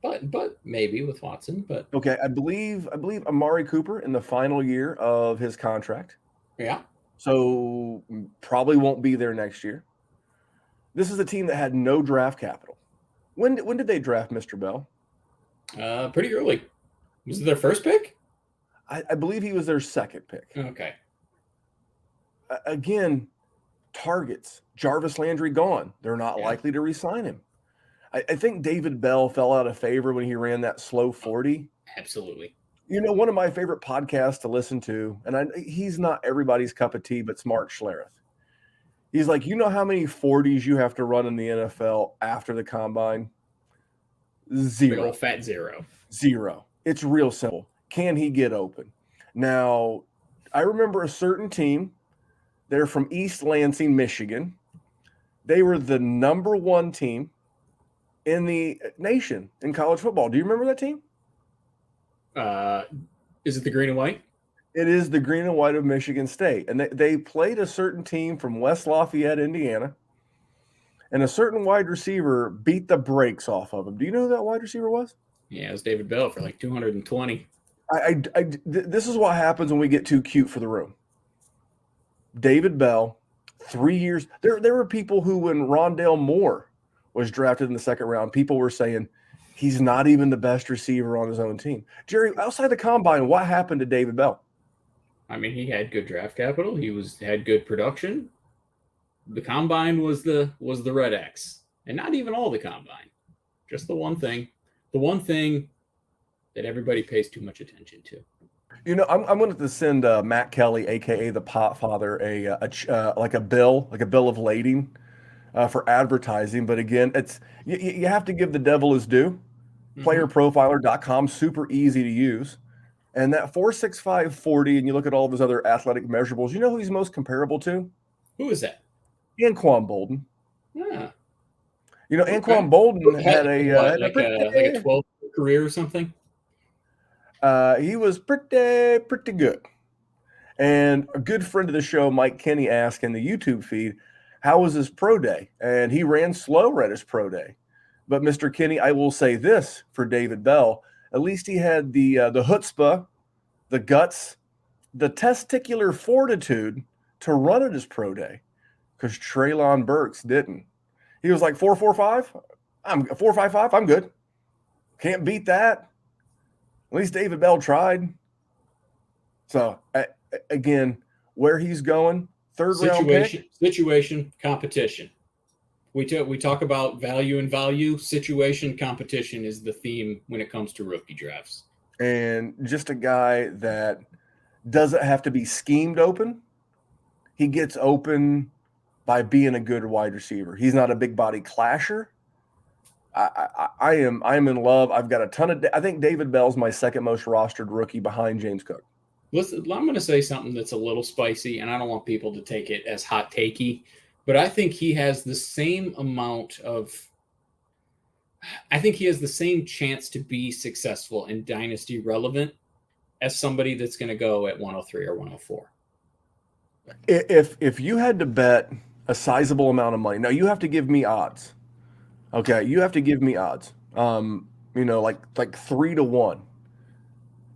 But maybe with Watson. But okay, I believe Amari Cooper in the final year of his contract. Yeah. So probably won't be there next year. This is a team that had no draft capital. When did they draft Mr. Bell? Pretty early. Was it their first pick? I believe he was their second pick. Okay. Again, targets. Jarvis Landry gone. They're not likely to re-sign him. I think David Bell fell out of favor when he ran that slow 40. Absolutely. You know, one of my favorite podcasts to listen to, and he's not everybody's cup of tea, but it's Mark Schlereth. He's like, you know how many 40s you have to run in the NFL after the combine? Zero. Big old fat zero. Zero. It's real simple. Can he get open? Now, I remember a certain team. They're from East Lansing, Michigan. They were the number one team in the nation in college football. Do you remember that team? Is it the green and white? It is the green and white of Michigan State. And they played a certain team from West Lafayette, Indiana. And a certain wide receiver beat the brakes off of him. Do you know who that wide receiver was? Yeah, it was David Bell for like 220. This is what happens when we get too cute for the room. David Bell, 3 years. There were people who, when Rondale Moore was drafted in the second round, people were saying he's not even the best receiver on his own team. Jerry, outside the combine, what happened to David Bell? I mean, he had good draft capital. He had good production. The combine was the red X, and not even all the combine, just the one thing that everybody pays too much attention to. You know, I'm going to send Matt Kelly, aka the Potfather, a bill of lading for advertising. But again, it's you have to give the devil his due. Playerprofiler.com, super easy to use. And that 4.65 40, and you look at all of his other athletic measurables, you know who he's most comparable to? Who is that? Anquan Bolden. Yeah. You know, Anquan Bolden had a 12 career or something. He was pretty good. And a good friend of the show, Mike Kenny, asked in the YouTube feed, how was his pro day? And he ran slower at his pro day. But Mr. Kenny, I will say this for David Bell, at least he had the chutzpah, the guts, the testicular fortitude to run at his pro day, because Treylon Berks didn't. He was like 4.45. I'm 4.55. I'm good. Can't beat that. At least David Bell tried. So again, where he's going, third round pick. Situation, competition. We talk about value and value. Situation, competition is the theme when it comes to rookie drafts. And just a guy that doesn't have to be schemed open. He gets open by being a good wide receiver. He's not a big body clasher. I am in love. I've got a ton of. I think David Bell's my second most rostered rookie behind James Cook. Listen, I'm going to say something that's a little spicy, and I don't want people to take it as hot takey, but I think he has the same amount of. I think he has the same chance to be successful and dynasty relevant as somebody that's going to go at 103 or 104. If you had to bet a sizable amount of money, now you have to give me odds. Okay, you have to give me odds. Like 3-1.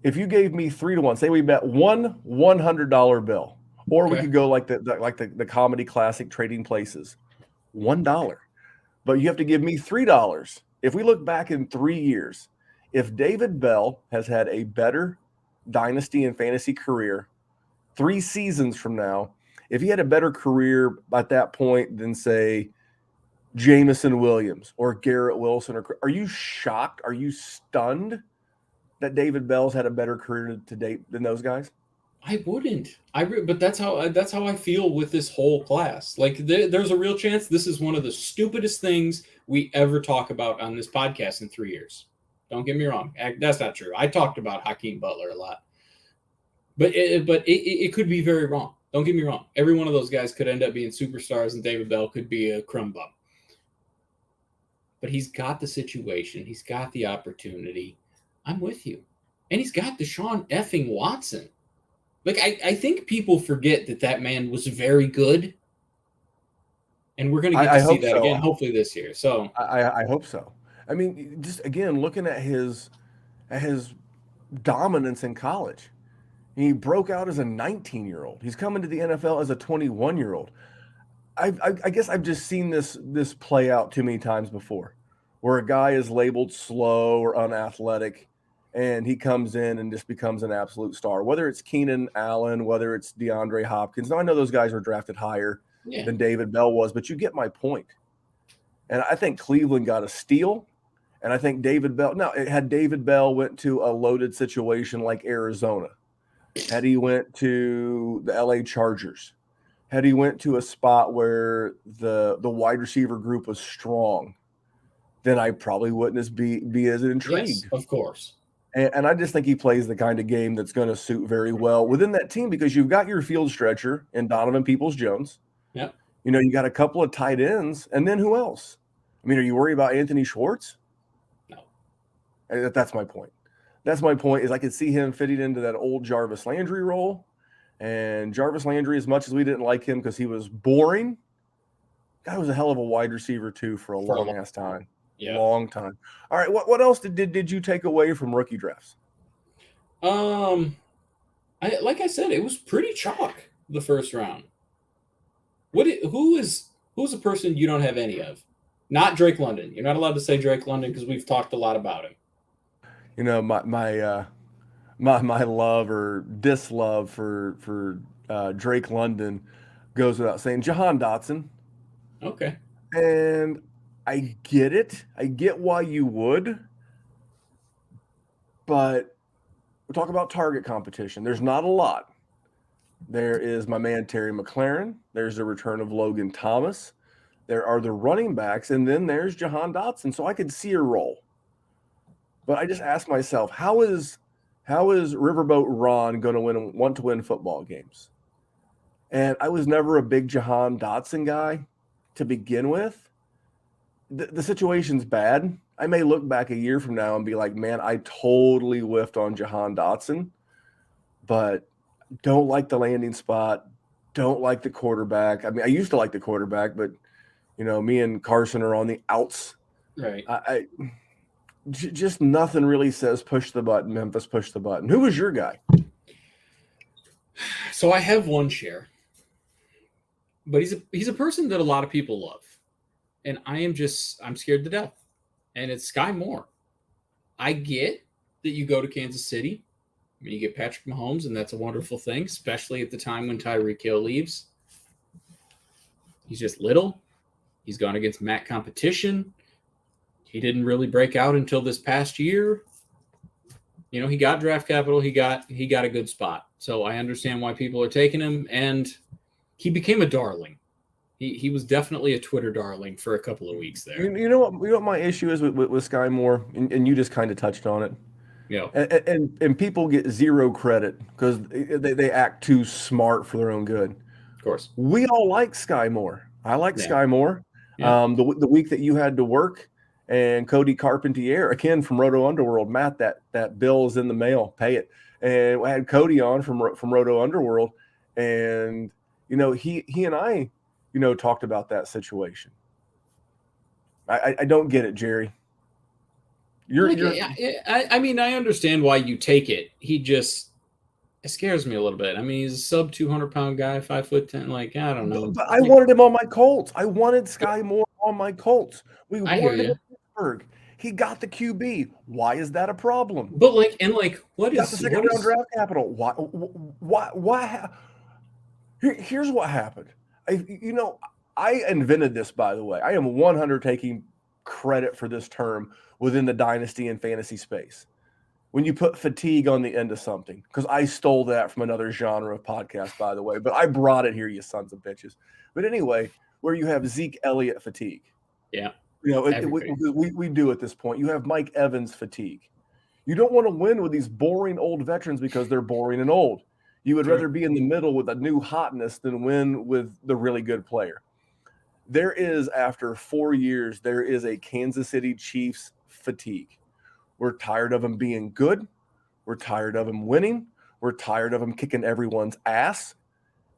If you gave me 3-1, say we bet one $100 bill, or we could go like the comedy classic Trading Places, $1. But you have to give me $3. If we look back in 3 years, if David Bell has had a better dynasty and fantasy career 3 seasons from now, if he had a better career at that point than, say, Jameson Williams or Garrett Wilson, are you shocked? Are you stunned that David Bell's had a better career to date than those guys? I wouldn't. But that's how I feel with this whole class. Like there's a real chance this is one of the stupidest things we ever talk about on this podcast in 3 years. Don't get me wrong. That's not true. I talked about Hakeem Butler a lot, but it could be very wrong. Don't get me wrong. Every one of those guys could end up being superstars, and David Bell could be a crumb bum. But he's got the situation. He's got the opportunity. I'm with you. And he's got Deshaun effing Watson. Like, I think people forget that man was very good. And we're going to get to see that again, hopefully this year. So I hope so. I mean, just again, looking at his dominance in college. He broke out as a 19-year-old. He's coming to the NFL as a 21-year-old. I guess I've just seen this play out too many times before, where a guy is labeled slow or unathletic, and he comes in and just becomes an absolute star. Whether it's Keenan Allen, whether it's DeAndre Hopkins. Now I know those guys were drafted higher, than David Bell was, but you get my point. And I think Cleveland got a steal. And I think David Bell, now, had David Bell went to a loaded situation like Arizona, had he went to the LA Chargers, had he went to a spot where the wide receiver group was strong, then I probably wouldn't be as intrigued. Yes, of course. And I just think he plays the kind of game that's going to suit very well within that team, because you've got your field stretcher in Donovan Peoples-Jones. Yeah. You got a couple of tight ends, and then who else? I mean, are you worried about Anthony Schwartz? No. That's my point. That's my point, is I could see him fitting into that old Jarvis Landry role. And Jarvis Landry, as much as we didn't like him because he was boring, guy was a hell of a wide receiver too for a long-ass time. Yeah. Long time. All right, what else did you take away from rookie drafts? Like I said, it was pretty chalk the first round. Who's a person you don't have any of? Not Drake London. You're not allowed to say Drake London because we've talked a lot about him. My love or dislove for Drake London goes without saying. Jahan Dotson. Okay. And I get it. I get why you would. But we talk about target competition. There's not a lot. There is my man Terry McLaren. There's the return of Logan Thomas. There are the running backs. And then there's Jahan Dotson. So I could see a role. But I just ask myself, how is Riverboat Ron going to want to win football games? And I was never a big Jahan Dotson guy to begin with. The situation's bad. I may look back a year from now and be like, man, I totally whiffed on Jahan Dotson, but don't like the landing spot, don't like the quarterback. I mean, I used to like the quarterback, but, me and Carson are on the outs. Right. Just nothing really says push the button, Memphis, push the button. Who was your guy? So I have one share, but he's a person that a lot of people love. And I'm scared to death. And it's Skye Moore. I get that you go to Kansas City. I mean, you get Patrick Mahomes, and that's a wonderful thing, especially at the time when Tyreek Hill leaves. He's just little. He's gone against MAC competition. He didn't really break out until this past year. He got draft capital. He got a good spot. So I understand why people are taking him, and he became a darling. He was definitely a Twitter darling for a couple of weeks there. You know what my issue is with Skye Moore, and you just kind of touched on it. Yeah. And people get zero credit because they act too smart for their own good. Of course. We all like Skye Moore. I like Skye Moore. Yeah. The week that you had to work, and Cody Carpentier, again from Roto Underworld, Matt, that bill is in the mail. Pay it. And I had Cody on from Roto Underworld, and he and I talked about that situation. I don't get it, Jerry. I mean, I understand why you take it. It scares me a little bit. I mean, he's a sub 200-pound guy, 5'10". Like, I don't know. But I wanted him on my Colts. I wanted Skye Moore on my Colts. We wanted him in Pittsburgh. He got the QB. Why is that a problem? But what is the second round draft capital? Why? Here's what happened. I invented this, by the way. I am 100 taking credit for this term within the dynasty and fantasy space. When you put fatigue on the end of something, because I stole that from another genre of podcast, by the way, but I brought it here, you sons of bitches. But anyway, where you have Zeke Elliott fatigue. Yeah. We do at this point. You have Mike Evans fatigue. You don't want to win with these boring old veterans because they're boring and old. You would rather be in the middle with a new hotness than win with the really good player. There is, after 4 years, there is a Kansas City Chiefs fatigue. We're tired of them being good. We're tired of them winning. We're tired of them kicking everyone's ass.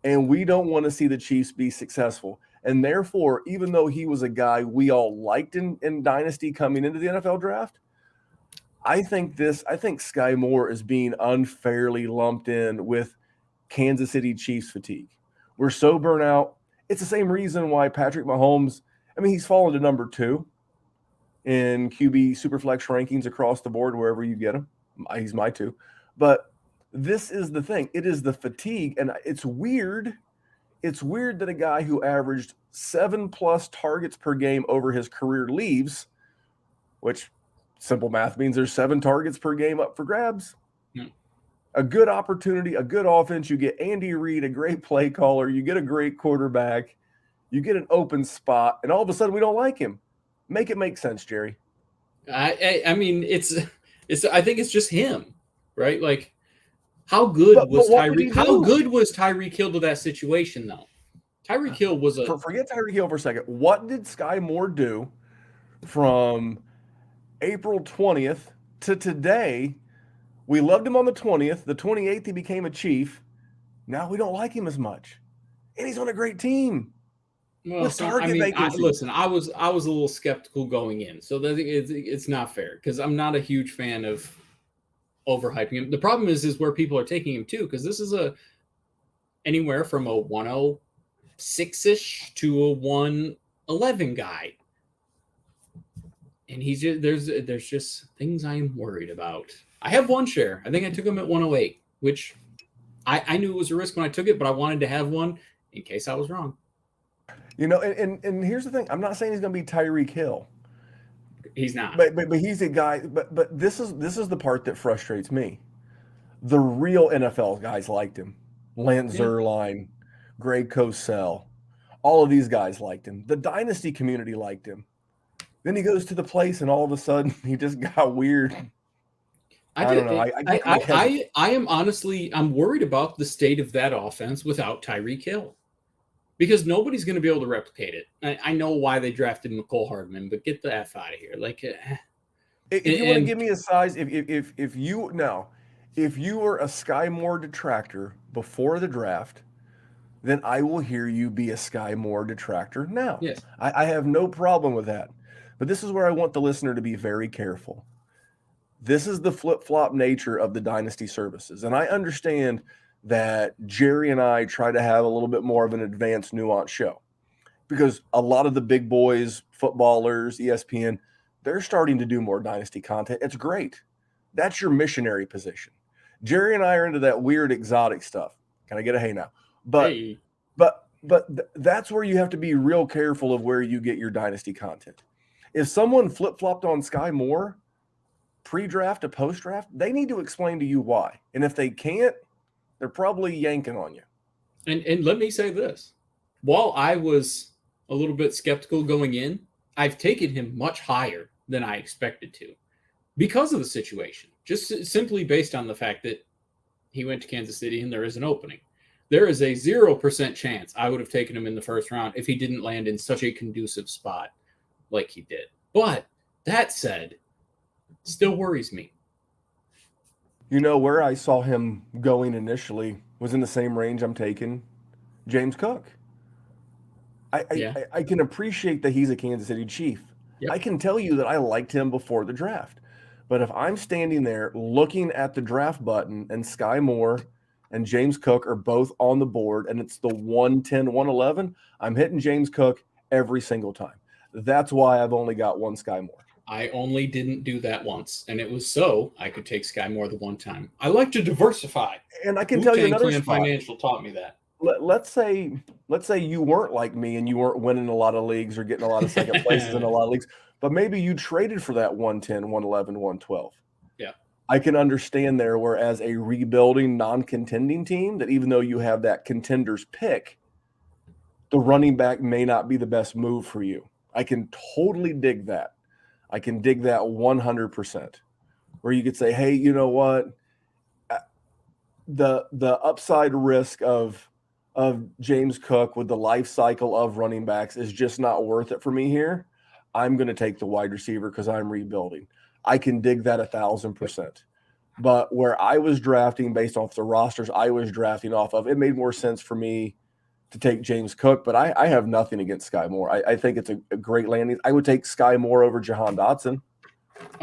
And we don't want to see the Chiefs be successful. And therefore, even though he was a guy we all liked in Dynasty coming into the NFL draft, I think Skye Moore is being unfairly lumped in with Kansas City Chiefs fatigue. We're so burnt out. It's the same reason why Patrick Mahomes, he's fallen to number 2 in QB Superflex rankings across the board, wherever you get him. He's my 2. But this is the thing. It is the fatigue, and it's weird. it's weird that a guy who averaged 7+ targets per game over his career leaves, which simple math means there's 7 targets per game up for grabs. A good opportunity, a good offense. You get Andy Reid, a great play caller. You get a great quarterback. You get an open spot, and all of a sudden we don't like him. Make it make sense, Jerry. I mean, I think it's just him, right? Like, how good was Tyreek? How good was Tyreek Hill to that situation, though? Tyreek Hill was forget Tyreek Hill for a second. What did Skye Moore do from April 20th to today? We loved him on the 20th. The 28th, he became a Chief. Now we don't like him as much, and he's on a great team. Well, listen, I was a little skeptical going in, so it's not fair because I'm not a huge fan of overhyping him. The problem is where people are taking him to, because this is anywhere from a 106-ish to a 111 guy, and he's just there's just things I am worried about. I have one share. I think I took him at 108, which I knew it was a risk when I took it, but I wanted to have one in case I was wrong. You know, and here's the thing. I'm not saying he's going to be Tyreek Hill. He's not. But he's a guy. But this is the part that frustrates me. The real NFL guys liked him. Lance Zierlein, Greg Cosell, all of these guys liked him. The Dynasty community liked him. Then he goes to the place, and all of a sudden, he just got weird. I don't know. I am honestly, I'm worried about the state of that offense without Tyreek Hill, because nobody's going to be able to replicate it. I know why they drafted Mecole Hardman, but get the F out of here. Like, if you want to give me a size, if you were a Skye Moore detractor before the draft, then I will hear you be a Skye Moore detractor now. Yes, I have no problem with that. But this is where I want the listener to be very careful. This is the flip-flop nature of the Dynasty services. And I understand that Jerry and I try to have a little bit more of an advanced, nuanced show, because a lot of the big boys, footballers, ESPN, they're starting to do more Dynasty content. It's great. That's your missionary position. Jerry and I are into that weird, exotic stuff. Can I get a hey now? But hey. but that's where you have to be real careful of where you get your Dynasty content. If someone flip-flopped on Skye Moore pre-draft to post-draft, they need to explain to you why. And if they can't, they're probably yanking on you. And let me say this. While I was a little bit skeptical going in, I've taken him much higher than I expected to because of the situation, just simply based on the fact that he went to Kansas City and there is an opening. There is a 0% chance I would have taken him in the first round if he didn't land in such a conducive spot like he did. But that said, still worries me. You know, where I saw him going initially was in the same range I'm taking James Cook. I can appreciate that he's a Kansas City Chief. Yep. I can tell you that I liked him before the draft. But if I'm standing there looking at the draft button and Skye Moore and James Cook are both on the board and it's the 110, 111, I'm hitting James Cook every single time. That's why I've only got one Skye Moore. I only didn't do that once, and it was so I could take Skye Moore the one time. I like to diversify. And I can tell you another spot. spot. Financial taught me that. Let's say you weren't like me and you weren't winning a lot of leagues or getting a lot of second places in a lot of leagues, but maybe you traded for that 110, 111, 112. Yeah. I can understand there, whereas a rebuilding, non-contending team, that even though you have that contender's pick, the running back may not be the best move for you. I can totally dig that. I can dig that 100%, where you could say, hey, you know what? The upside risk of James Cook with the life cycle of running backs is just not worth it for me here. I'm going to take the wide receiver because I'm rebuilding. I can dig that 1,000%. But where I was drafting based off the rosters I was drafting off of, it made more sense for me to take James Cook, but I have nothing against Skye Moore. I think it's a great landing. I would take Skye Moore over Jahan Dotson,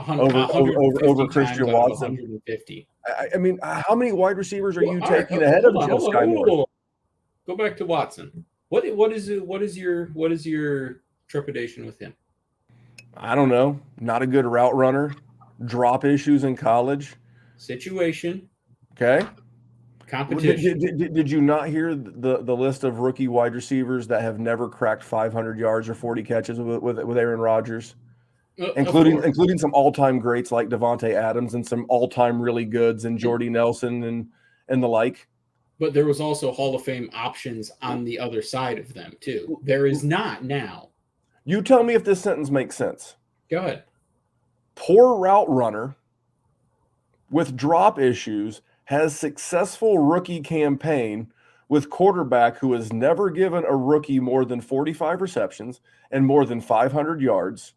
over Christian Watson. 150. I mean, how many wide receivers are you taking ahead of Skye Moore? Go back to Watson. What is your trepidation with him? I don't know. Not a good route runner. Drop issues in college. Situation. Okay. Competition. Did you not hear the list of rookie wide receivers that have never cracked 500 yards or 40 catches with Aaron Rodgers? Including some all-time greats like Devontae Adams and some all-time really goods and Jordy Nelson and the like. But there was also Hall of Fame options on the other side of them too. There is not now. You tell me if this sentence makes sense. Go ahead. Poor route runner with drop issues has successful rookie campaign with quarterback who has never given a rookie more than 45 receptions and more than 500 yards.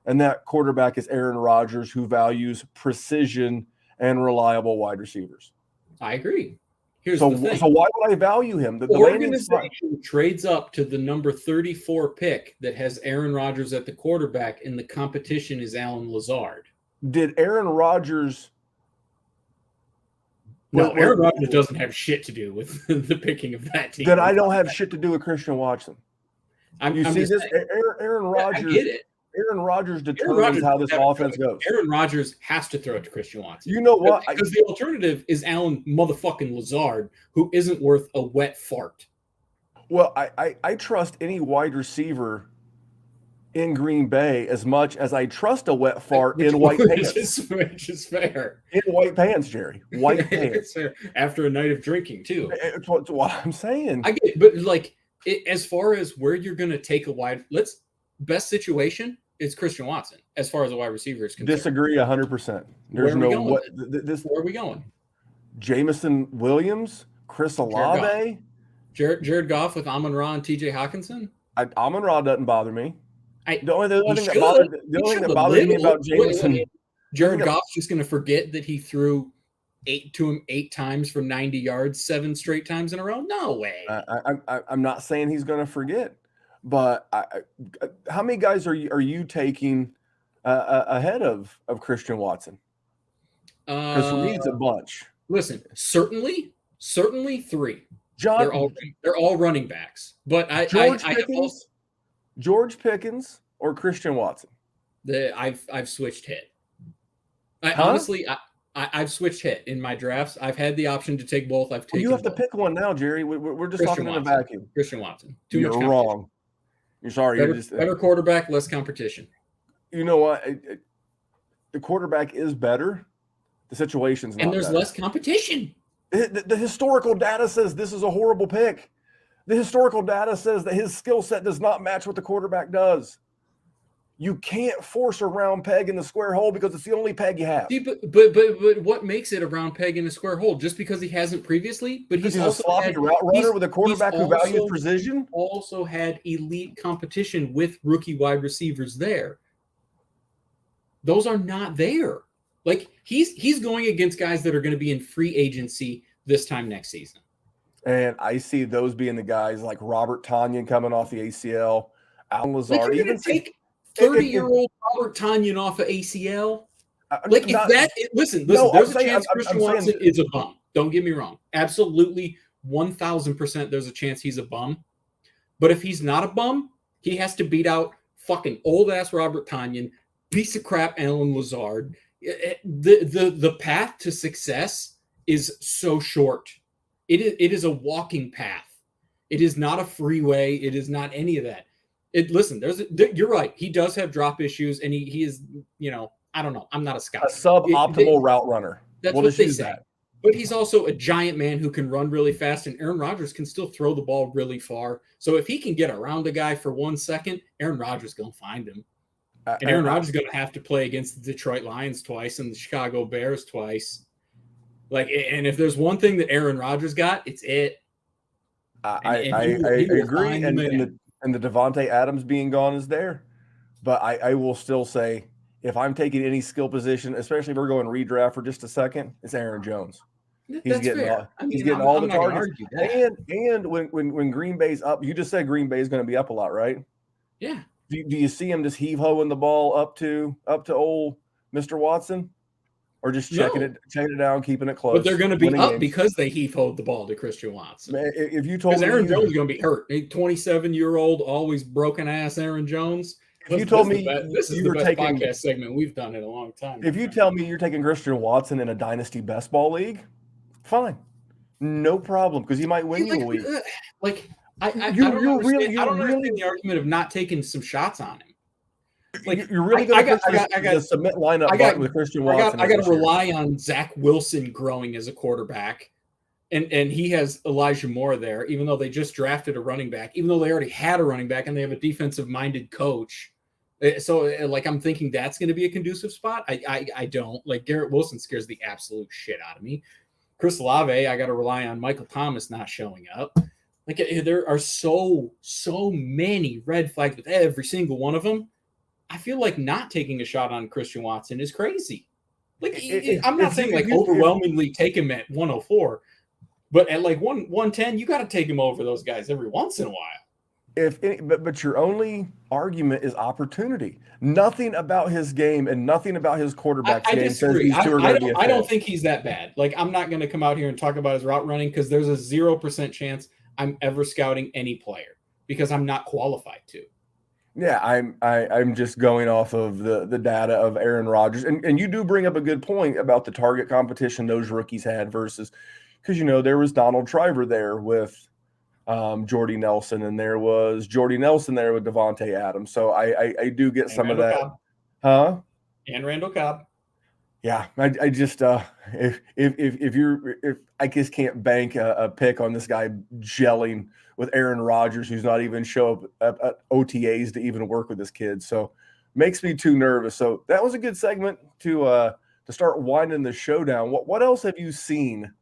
And that quarterback is Aaron Rodgers, who values precision and reliable wide receivers. I agree. Here's So the thing. why would I value him? The organization trades up to the number 34 pick that has Aaron Rodgers at the quarterback, and the competition is Allen Lazard. Did Aaron Rodgers? No, Aaron Rodgers doesn't have shit to do with the picking of that team. That I don't have shit to do with Christian Watson. You see this? Aaron Rodgers. I get it. Aaron Rodgers determines how this offense goes. Aaron Rodgers has to throw it to Christian Watson. You know what? Because the alternative is Allen motherfucking Lazard, who isn't worth a wet fart. Well, I trust any wide receiver in Green Bay as much as I trust a wet fart in white pants. Which is fair. In white pants, Jerry. White pants. It's fair. After a night of drinking, too. It's what I'm saying. I get it, but like, as far as where you're going to take a best situation is Christian Watson, as far as a wide receiver is concerned. Disagree 100%. There's no what. Where are we going? Jameson Williams, Chris Olave, Jared Goff with Amon-Ra and T.J. Hawkinson. Amon-Ra doesn't bother me. The only thing that bothers me about Jameson. Jared Goff's just going to forget that he threw 8 times for 90 yards 7 straight times in a row. No way. I'm not saying he's going to forget, but how many guys are you taking ahead of Christian Watson? Because for me, it's a bunch. Listen, certainly 3. They're all running backs, but George Pickens or Christian Watson? I've switched hit. Honestly, I've switched hit in my drafts. I've had the option to take both. I've taken. You have both. to pick one now, Jerry. We're just Christian talking in a Watson. vacuum. Christian Watson. You're wrong. You're sorry. Better quarterback, less competition. You know what? The quarterback is better. The situation's not. And there's better. less competition. The historical data says this is a horrible pick. The historical data says that his skill set does not match what the quarterback does. You can't force a round peg in the square hole because it's the only peg you have. See, but what makes it a round peg in a square hole? Just because he hasn't previously, but he's also a sloppy route runner with a quarterback who values precision. Also had elite competition with rookie wide receivers there. Those are not there. Like he's going against guys that are going to be in free agency this time next season. And I see those being the guys like Robert Tonyan coming off the ACL, Allen Lazard. Like you're going to take 30-year-old Robert Tonyan off of ACL? Listen, there's a chance Christian Watson is a bum. Don't get me wrong. Absolutely 1,000% there's a chance he's a bum. But if he's not a bum, he has to beat out fucking old-ass Robert Tonyan, piece of crap Allen Lazard. The path to success is so short. It is a walking path. It is not a freeway. It is not any of that. You're right. He does have drop issues, and he is, I don't know. I'm not a scout. A suboptimal route runner. That's what they say. But he's also a giant man who can run really fast, and Aaron Rodgers can still throw the ball really far. So if he can get around a guy for 1 second, Aaron Rodgers is going to find him. And Aaron Rodgers is going to have to play against the Detroit Lions twice and the Chicago Bears twice. And if there's one thing that Aaron Rodgers got, it's it. I agree. And the Devontae Adams being gone is there. But I will still say, if I'm taking any skill position, especially if we're going redraft for just a second, it's Aaron Jones. He's getting all the targets. And when Green Bay's up, you just said Green Bay is going to be up a lot, right? Yeah. Do you see him just heave-hoeing the ball up to old Mr. Watson? Or just checking it down, keeping it close. But they're going to be up because they heave-hoed the ball to Christian Watson. Man, if you told me Aaron Jones is going to be hurt. A 27-year-old, always broken-ass Aaron Jones. If you told me this is the best podcast segment we've done in a long time. If you tell me you're taking Christian Watson in a Dynasty best ball league, fine. No problem, because he might win you a week. Like I don't understand. I don't understand the argument of not taking some shots on him. Like you're really going to push the submit lineup button with Christian Watson. I got to rely on Zach Wilson growing as a quarterback, and he has Elijah Moore there. Even though they just drafted a running back, even though they already had a running back and they have a defensive-minded coach, so like I'm thinking that's going to be a conducive spot. I don't like Garrett Wilson scares the absolute shit out of me. Chris Olave, I got to rely on Michael Thomas not showing up. Like there are so many red flags with every single one of them. I feel like not taking a shot on Christian Watson is crazy. Like I'm not saying like overwhelmingly take him at 104, but at like 110, you got to take him over those guys every once in a while. But your only argument is opportunity. Nothing about his game and nothing about his quarterback's game says these two are going to be a fit. I don't think he's that bad. Like I'm not going to come out here and talk about his route running because there's a 0% chance I'm ever scouting any player because I'm not qualified to. Yeah, I'm just going off of the data of Aaron Rodgers, and you do bring up a good point about the target competition those rookies had versus, because there was Donald Shriver there with Jordy Nelson, and there was Jordy Nelson there with Devontae Adams. So I do get some of that, huh? And Randall Cobb. Yeah, I just if I just can't bank a pick on this guy gelling with Aaron Rodgers, who's not even show up at OTAs to even work with this kid. So makes me too nervous. So that was a good segment to start winding the show down. What else have you seen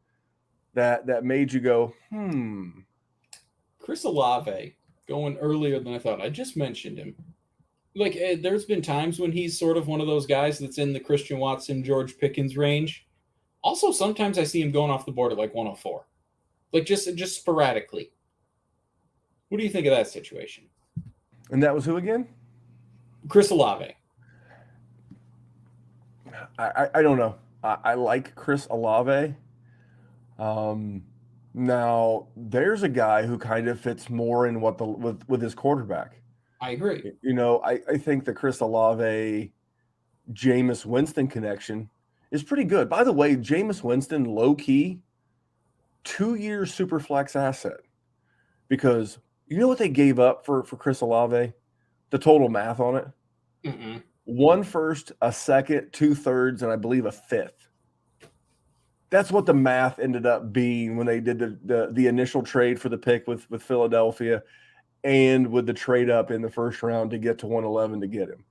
that made you go, Chris Olave going earlier than I thought. I just mentioned him. Like there's been times when he's sort of one of those guys that's in the Christian Watson, George Pickens range. Also, sometimes I see him going off the board at like 104, like just sporadically. What do you think of that situation? And that was who again? Chris Olave. I don't know. I like Chris Olave. Now there's a guy who kind of fits more in with his quarterback. I agree. I think the Chris Olave, Jameis Winston connection is pretty good. By the way, Jameis Winston, low key, 2-year super flex asset, because you know what they gave up for Chris Olave? The total math on it. Mm-mm. 1 first, a second, 2 thirds, and I believe a 5th. That's what the math ended up being when they did the initial trade for the pick with Philadelphia, and with the trade up in the first round to get to 111 to get him.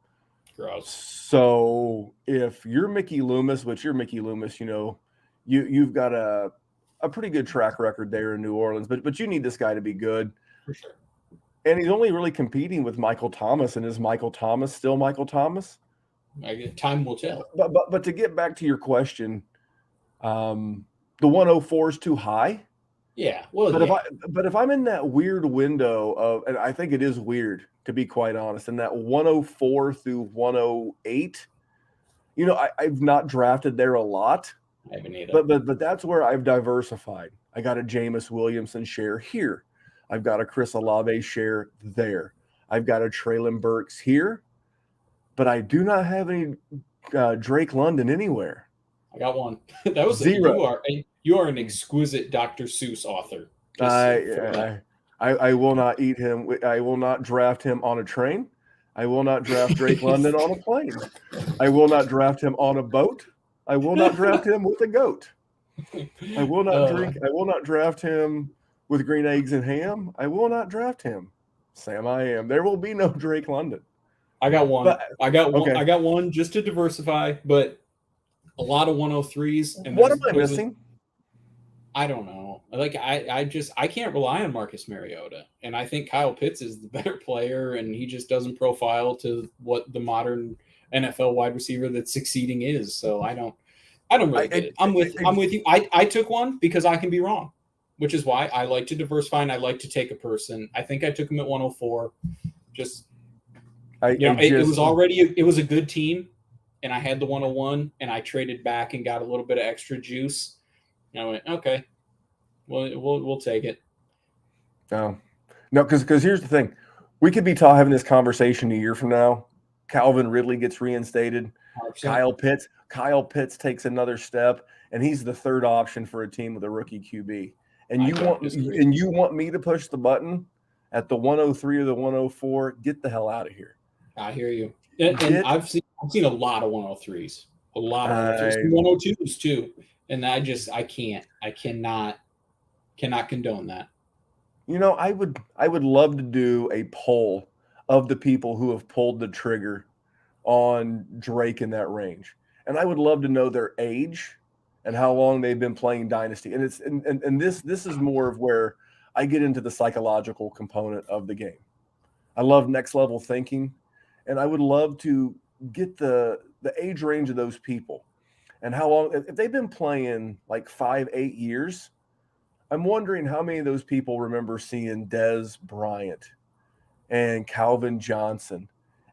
Gross. So if you're Mickey Loomis, which you're Mickey Loomis, you've got a pretty good track record there in New Orleans, but you need this guy to be good. For sure. And he's only really competing with Michael Thomas, and is Michael Thomas still Michael Thomas? Time will tell. But to get back to your question, the 104 is too high. Yeah, well, but if I'm in that weird window of, and I think it is weird to be quite honest, in that 104 through 108, I've not drafted there a lot. I haven't either. But that's where I've diversified. I got a Jameis Williamson share here. I've got a Chris Olave share there. I've got a Treylon Berks here, but I do not have any Drake London anywhere. I got one. That was 0. You are an exquisite Dr. Seuss author. I will not eat him. I will not draft him on a train. I will not draft Drake London on a plane. I will not draft him on a boat. I will not draft him with a goat. I will not draft him with green eggs and ham. I will not draft him. Sam, I am. There will be no Drake London. I got one. I got one just to diversify, but a lot of 103s. And what am I missing? I don't know. Like I can't rely on Marcus Mariota, and I think Kyle Pitts is the better player, and he just doesn't profile to what the modern NFL wide receiver that's succeeding is. So I don't really get it. I'm with you. I took one because I can be wrong, which is why I like to diversify and I like to take a person. I think I took him at 104. It was a good team, and I had the 101, and I traded back and got a little bit of extra juice. And I went, okay, we'll take it. No, because here's the thing. We could be having this conversation a year from now. Calvin Ridley gets reinstated. 100%. Kyle Pitts takes another step, and he's the third option for a team with a rookie QB. and you want me to push the button at the 103 or the 104, get the hell out of here. I hear you. And I've seen a lot of 103s, a lot of 103s, 102s too. And I cannot condone that. I would love to do a poll of the people who have pulled the trigger on Drake in that range. And I would love to know their age and how long they've been playing Dynasty. And this is more of where I get into the psychological component of the game. I love next level thinking, and I would love to get the age range of those people and how long, if they've been playing like 5-8 years. I'm wondering how many of those people remember seeing Dez Bryant and Calvin Johnson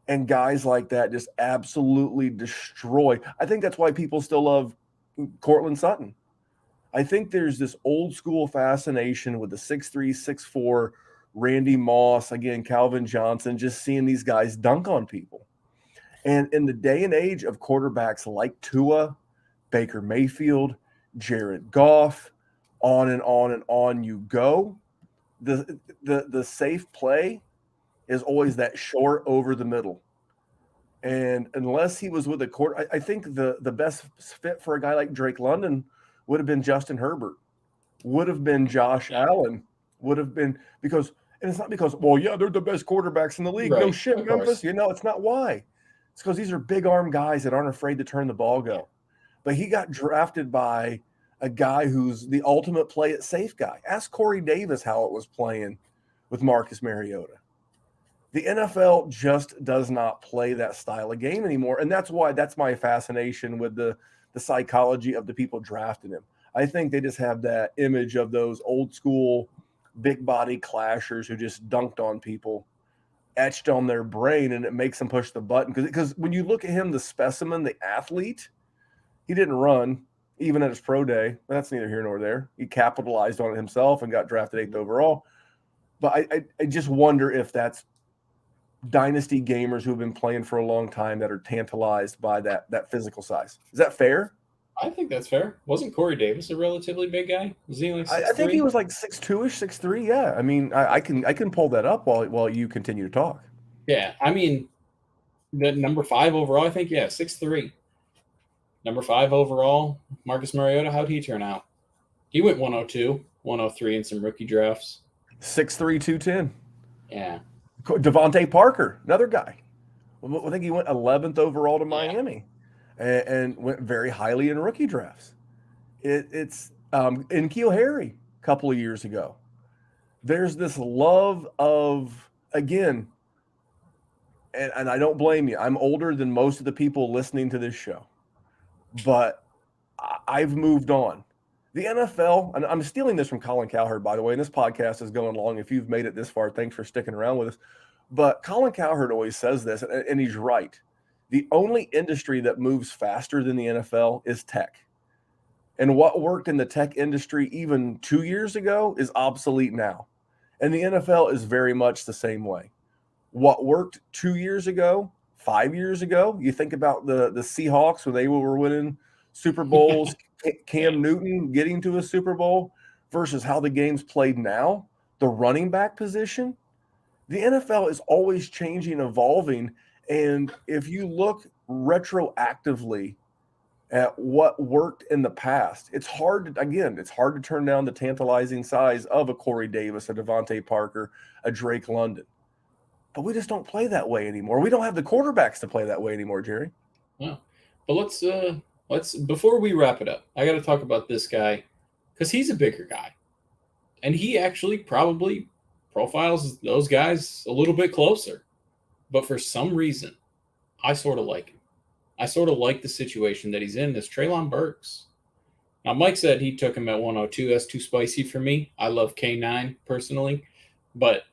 and guys like that just absolutely destroy. I think that's why people still love Cortland Sutton. I think there's this old school fascination with the 6'3", 6'4", Randy Moss, again, Calvin Johnson, just seeing these guys dunk on people. And in the day and age of quarterbacks like Tua, Baker Mayfield, Jared Goff, on and on and on you go, the safe play is always that short over the middle. And unless he was with a quarter, I think the best fit for a guy like Drake London would have been Justin Herbert, would have been Josh Allen, would have been, because, and it's not because, well, yeah, they're the best quarterbacks in the league. Right. No shit, Memphis. It's not why. It's because these are big arm guys that aren't afraid to turn the ball go. But he got drafted by a guy who's the ultimate play it safe guy. Ask Corey Davis how it was playing with Marcus Mariota. The NFL just does not play that style of game anymore. And that's my fascination with the psychology of the people drafting him. I think they just have that image of those old school big body clashers who just dunked on people, etched on their brain, and it makes them push the button. Because when you look at him, the specimen, the athlete, he didn't run even at his pro day. That's neither here nor there. He capitalized on it himself and got drafted 8th overall. But I just wonder if that's Dynasty gamers who have been playing for a long time that are tantalized by that physical size. Is that fair? I think that's fair. Wasn't Corey Davis a relatively big guy? Was he like 6'3"? I think he was like 6'2"-ish, 6'3". Yeah. I mean, I can pull that up while you continue to talk. Yeah. I mean, the number 5 overall, I think, 6'3". Number 5 overall, Marcus Mariota, how'd he turn out? He went 102, 103 in some rookie drafts. 6'3", 210. Yeah. Devontae Parker, another guy. I think he went 11th overall to Miami and went very highly in rookie drafts. It's N'Keal Harry a couple of years ago. There's this love of, again, and I don't blame you. I'm older than most of the people listening to this show, but I've moved on. The NFL, and I'm stealing this from Colin Cowherd, by the way, and this podcast is going long. If you've made it this far, thanks for sticking around with us. But Colin Cowherd always says this, and he's right. The only industry that moves faster than the NFL is tech. And what worked in the tech industry even 2 years ago is obsolete now. And the NFL is very much the same way. What worked 2 years ago, 5 years ago, you think about the Seahawks when they were winning Super Bowls, Cam Newton getting to a Super Bowl versus how the game's played now, the running back position. The NFL is always changing, evolving. And if you look retroactively at what worked in the past, it's hard to turn down the tantalizing size of a Corey Davis, a Devontae Parker, a Drake London. But we just don't play that way anymore. We don't have the quarterbacks to play that way anymore, Jerry. Yeah. But let's before we wrap it up, I got to talk about this guy because he's a bigger guy. And he actually probably profiles those guys a little bit closer. But for some reason, I sort of like him. I sort of like the situation that he's in. This Treylon Berks. Now, Mike said he took him at 102. That's too spicy for me. I love K9 personally. But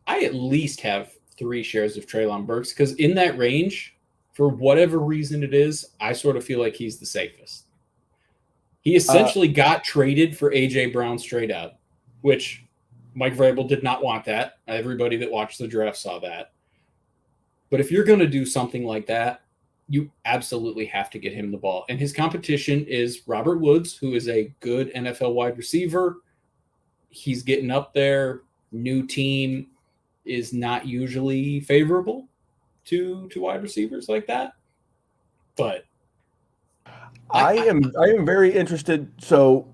I at least have 3 shares of Treylon Berks because in that range, for whatever reason it is, I sort of feel like he's the safest. He essentially got traded for A.J. Brown straight out, which Mike Vrabel did not want that. Everybody that watched the draft saw that. But if you're going to do something like that, you absolutely have to get him the ball. And his competition is Robert Woods, who is a good NFL wide receiver, he's getting up there. New team is not usually favorable to wide receivers like that. But I am very interested. So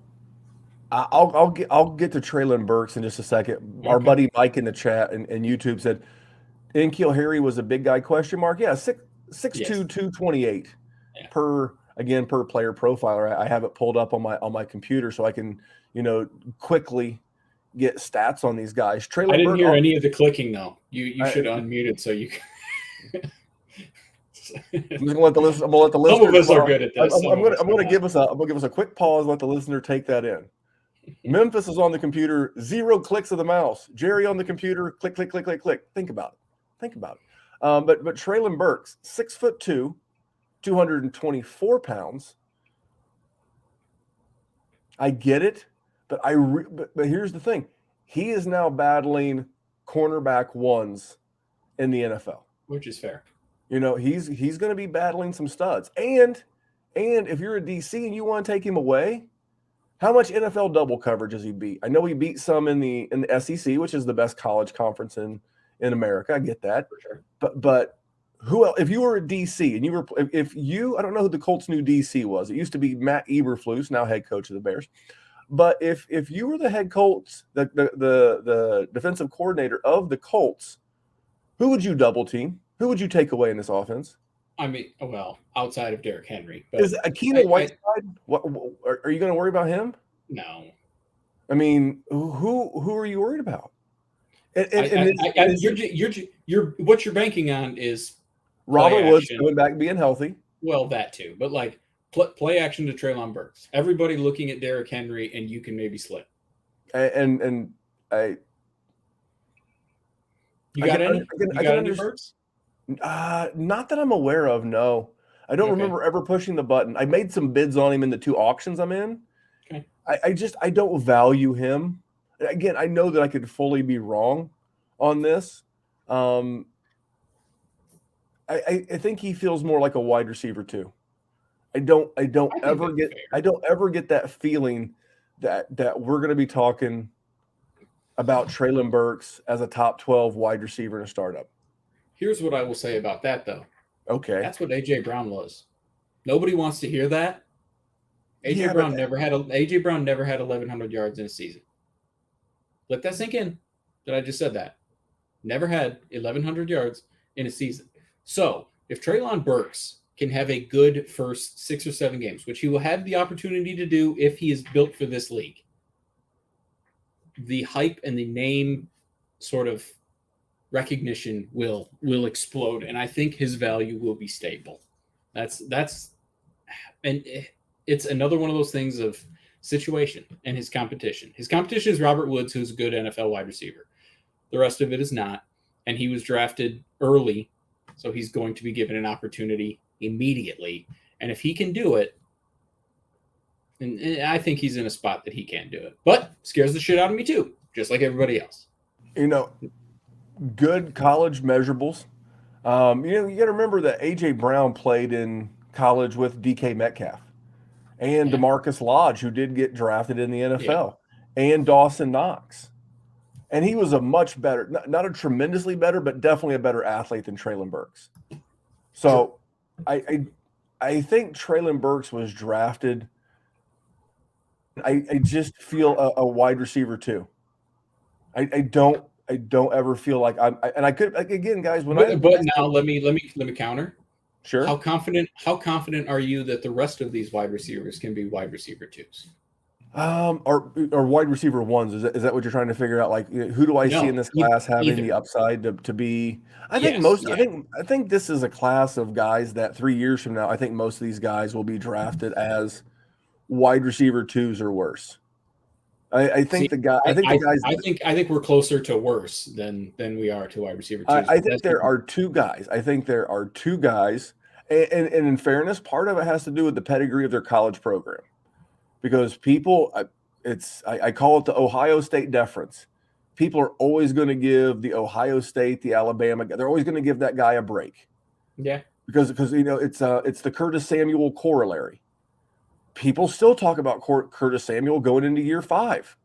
I'll get to Treylon Berks in just a second. Okay. Our buddy Mike in the chat and YouTube said N'Keal Harry was a big guy ? Yeah, 6'2", Yes. 228 Yeah. per player profiler. I have it pulled up on my computer so I can quickly get stats on these guys. I didn't hear any of the clicking though. You should unmute it so you can. I'm just gonna let the listener. Some of us are good at this. I'm gonna give us a quick pause. Let the listener take that in. Memphis is on the computer. 0 clicks of the mouse. Jerry on the computer. Click, click, click, click, click. Think about it. But Treylon Berks, 6'2", 224 pounds. I get it, but but here's the thing: he is now battling cornerback ones in the NFL, which is fair. He's going to be battling some studs. And if you're a DC and you want to take him away, how much NFL double coverage does he beat? I know he beat some in the SEC, which is the best college conference in America. I get that. For sure. But who else? If you were a DC and I don't know who the Colts' new DC was. It used to be Matt Eberflus, now head coach of the Bears. But if you were the head Colts, the defensive coordinator of the Colts, who would you double team? Who would you take away in this offense? I mean, well, outside of Derrick Henry. But is Akina Whiteside? What are you going to worry about him? No. I mean, who are you worried about? What you're banking on is Robert Woods coming back being healthy. Well, that too, but like play action to Treylon Berks. Everybody looking at Derrick Henry, and you can maybe slip. You got any Berks? Not that I'm aware of. No, I don't remember ever pushing the button. I made some bids on him in the 2 auctions I'm in. Okay. I don't value him. Again, I know that I could fully be wrong on this. I think he feels more like a wide receiver too. I don't ever get that feeling that we're going to be talking about Treylon Berks as a top 12 wide receiver in a startup. Here's what I will say about that, though. Okay. That's what A.J. Brown was. Nobody wants to hear that. A.J. Brown never had 1,100 yards in a season. Let that sink in that I just said that. Never had 1,100 yards in a season. So if Treylon Berks can have a good first 6 or 7 games, which he will have the opportunity to do if he is built for this league, the hype and the name sort of recognition will explode, and I think his value will be stable. That's and it's another one of those things of situation and his competition. His competition is Robert Woods, who's a good NFL wide receiver. The rest of it is not, and he was drafted early, so he's going to be given an opportunity immediately. And if he can do it, and I think he's in a spot that he can do it, but scares the shit out of me too, just like everybody else. Good college measurables. You got to remember that A.J. Brown played in college with DK Metcalf and DeMarcus Lodge, who did get drafted in the NFL, and Dawson Knox. And he was a much better, not a tremendously better, but definitely a better athlete than Treylon Berks. So I think Treylon Berks was drafted. I just feel a wide receiver too. I don't ever feel like I could again, guys. But now let me counter. Sure. How confident are you that the rest of these wide receivers can be wide receiver 2s? Or wide receiver 1s? Is that what you're trying to figure out? Like, who do I see in this class having the upside to be? I think this is a class of guys that 3 years from now, I think most of these guys will be drafted as wide receiver 2s or worse. I think we're closer to worse than we are to wide receiver 2s. I think there are 2 guys. And in fairness, part of it has to do with the pedigree of their college program, because people, I call it the Ohio State deference. People are always going to give the Ohio State, the Alabama, they're always going to give that guy a break. Yeah, because it's the Curtis Samuel corollary. People still talk about Curtis Samuel going into year 5.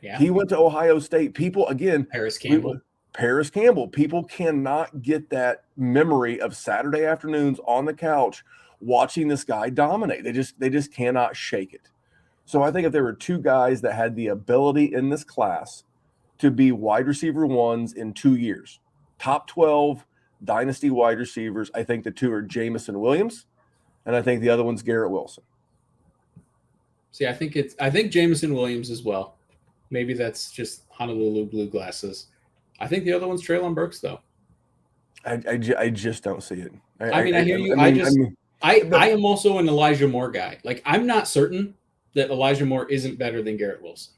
Yeah. He went to Ohio State. People, again, Paris Campbell. Paris Campbell. People cannot get that memory of Saturday afternoons on the couch watching this guy dominate. They just cannot shake it. So I think if there were two guys that had the ability in this class to be wide receiver ones in 2 years, top 12 Dynasty wide receivers, I think the two are Jamison Williams, and I think the other one's Garrett Wilson. See, I think Jamison Williams as well. Maybe that's just Honolulu blue glasses. I think the other one's Treylon Berks, though. I just don't see it. I hear you. I am also an Elijah Moore guy. Like, I'm not certain that Elijah Moore isn't better than Garrett Wilson.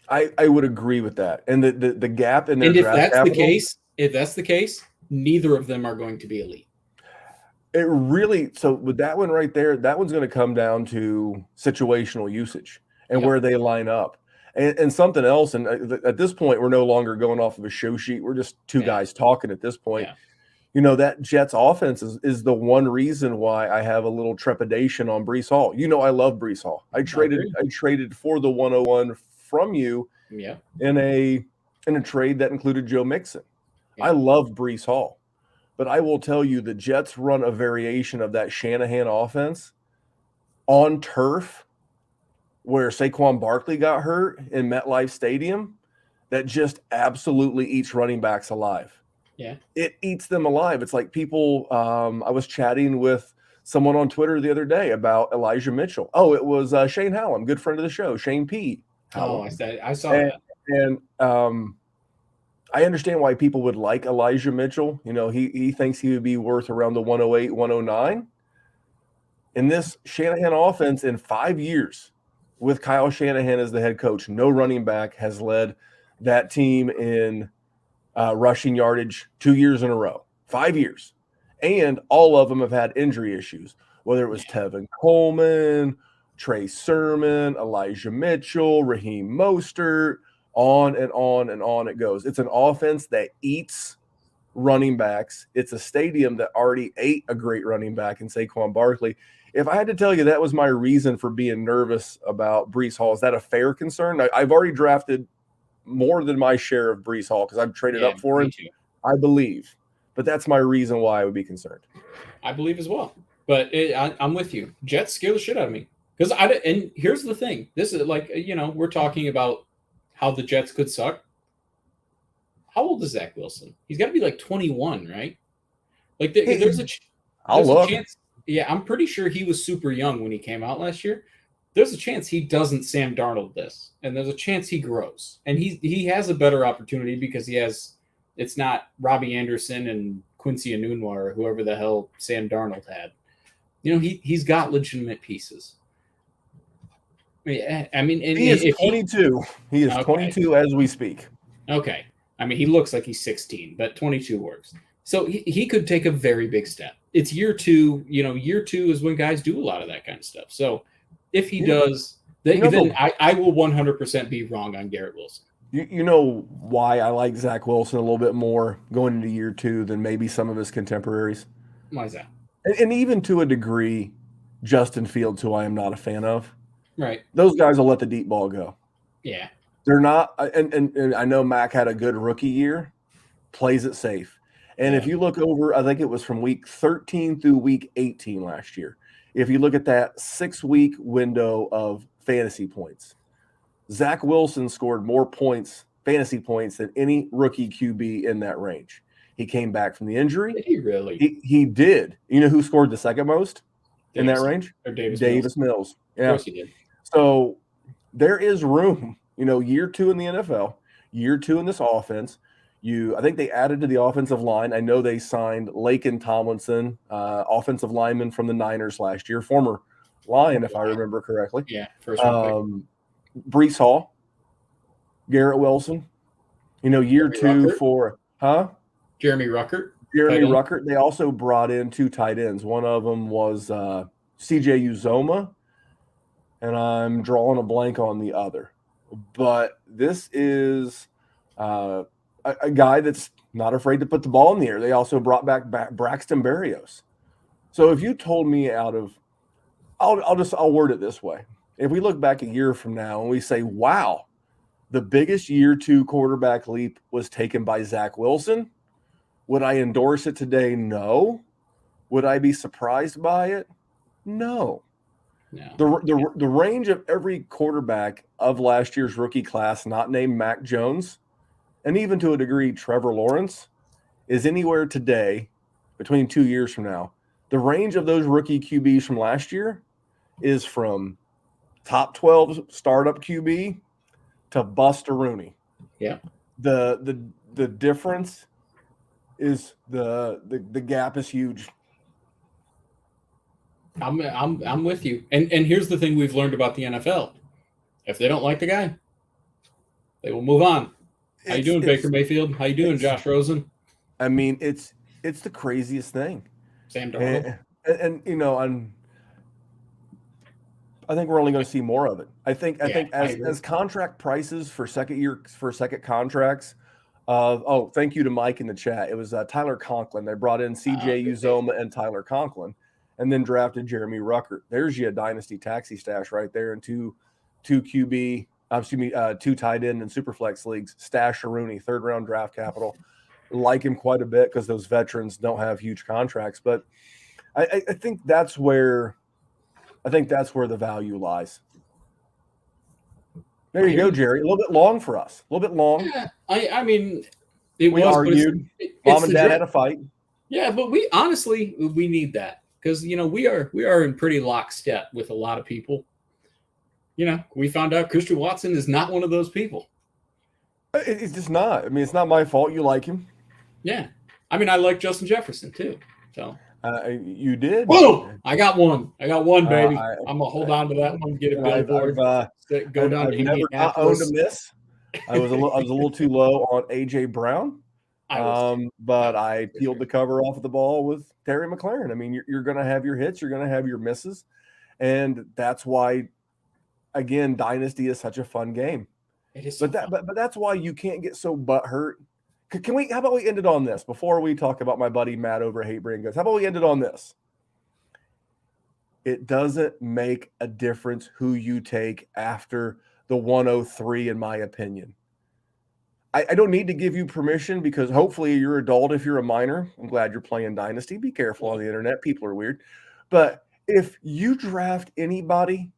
I would agree with that. And the gap in their and if draft that's capital, if that's the case, neither of them are going to be elite. It really, so with that one right there, that one's going to come down to situational usage and where they line up. And something else, and at this point, we're no longer going off of a show sheet. We're just two guys talking at this point. Yeah. You know, that Jets offense is the one reason why I have a little trepidation on Breece Hall. You know, I love Breece Hall. I traded for the 101 from you in a trade that included Joe Mixon. Yeah. I love Breece Hall. But I will tell you, the Jets run a variation of that Shanahan offense on turf where Saquon Barkley got hurt in MetLife Stadium that just absolutely eats running backs alive. Yeah. It eats them alive. It's like people I was chatting with someone on Twitter the other day about Elijah Mitchell. Oh, it was Shane Hallam, good friend of the show, Shane P. Hallam. I saw that. And I understand why people would like Elijah Mitchell. You know, he thinks he would be worth around the 108, 109. In this Shanahan offense in 5 years with Kyle Shanahan as the head coach, no running back has led that team in rushing yardage 2 years in a row, 5 years. And all of them have had injury issues, whether it was Tevin Coleman, Trey Sermon, Elijah Mitchell, Raheem Mostert, on and on and on it goes. It's an offense that eats running backs. It's a stadium that already ate a great running back in Saquon Barkley. If I had to tell you that was my reason for being nervous about Breece Hall, is that a fair concern? I've already drafted more than my share of Breece Hall because I've traded up for him, I believe. But that's my reason why I would be concerned. I believe as well. But I'm with you. Jets scare the shit out of me. And here's the thing. This is like, we're talking about how the Jets could suck. How old is Zach Wilson? He's got to be like 21, right? Like there's a chance. Yeah, I'm pretty sure he was super young when he came out last year. There's a chance he doesn't Sam Darnold this, and there's a chance he grows. And he has a better opportunity because it's not Robbie Anderson and Quincy Enunwa or whoever the hell Sam Darnold had. He's got legitimate pieces. I mean, he is 22. He is 22 as we speak. Okay. I mean, he looks like he's 16, but 22 works. So he could take a very big step. It's year two. Year two is when guys do a lot of that kind of stuff. So if he does, then I will 100% be wrong on Garrett Wilson. You know why I like Zach Wilson a little bit more going into year two than maybe some of his contemporaries? Why is that? And even to a degree, Justin Fields, who I am not a fan of. Right. Those guys will let the deep ball go. Yeah. They're not, and I know Mac had a good rookie year, plays it safe. And if you look over, I think it was from week 13 through week 18 last year. If you look at that 6-week window of fantasy points, Zach Wilson scored more points, fantasy points, than any rookie QB in that range. He came back from the injury. Did he really? He did. You know who scored the second most in that range? Or Davis Mills. Yeah. Of course he did. So there is room, year two in the NFL, year two in this offense. I think they added to the offensive line. I know they signed Laken Tomlinson, offensive lineman from the Niners last year, former Lion, if I remember correctly. Yeah, first one. Breece Hall, Garrett Wilson, year two for Jeremy Ruckert. Jeremy Ruckert. They also brought in 2 tight ends. One of them was CJ Uzoma, and I'm drawing a blank on the other. But this is a guy that's not afraid to put the ball in the air. They also brought back Braxton Berrios. So if you told me I'll word it this way. if we look back a year from now and we say, wow, the biggest year 2 quarterback leap was taken by Zach Wilson, would I endorse it today? No. Would I be surprised by it? No. No. The range of every quarterback of last year's rookie class, not named Mac Jones, and even to a degree Trevor Lawrence, is anywhere today between 2 years from now. The range of those rookie QBs from last year is from top 12 startup QB to Buster Rooney. Yeah. The difference is the gap is huge. I'm with you. And here's the thing we've learned about the NFL. If they don't like the guy, they will move on. How you doing, Baker Mayfield? How you doing, Josh Rosen? I mean, it's the craziest thing. Sam Darnold. And you know, I think we're only going to see more of it. I think as contract prices for second contracts. Thank you to Mike in the chat. It was Tyler Conklin. They brought in CJ Uzoma and Tyler Conklin, and then drafted Jeremy Ruckert. There's your dynasty taxi stash right there, and two QB. Two tight end and superflex leagues. Stash Rooney, 3rd round draft capital. Like him quite a bit because those veterans don't have huge contracts, but I think that's where the value lies. There you go, Jerry. A little bit long for us. A little bit long. Yeah, I mean, we argued. Mom and Dad had a fight. Yeah, but we need that because we are in pretty lockstep with a lot of people. We found out Christian Watson is not one of those people. It's just not. I mean, it's not my fault. You like him. Yeah. I mean, I like Justin Jefferson too. So you did. Whoa! I got one, baby. I'm gonna hold on to that one. Get a billboard. Go down to never not owned a miss. I was a little too low on AJ Brown. But I peeled the cover off of the ball with Terry McLaren. I mean, you're going to have your hits, you're going to have your misses, and that's why, again, Dynasty is such a fun game. It is, but that's why you can't get so butthurt. Can we? How about we end it on this before we talk about my buddy Matt over Hate Brain Goods? How about we end it on this? It doesn't make a difference who you take after the 103, in my opinion. I don't need to give you permission because hopefully you're adult if you're a minor. I'm glad you're playing Dynasty. Be careful on the internet. People are weird. But if you draft anybody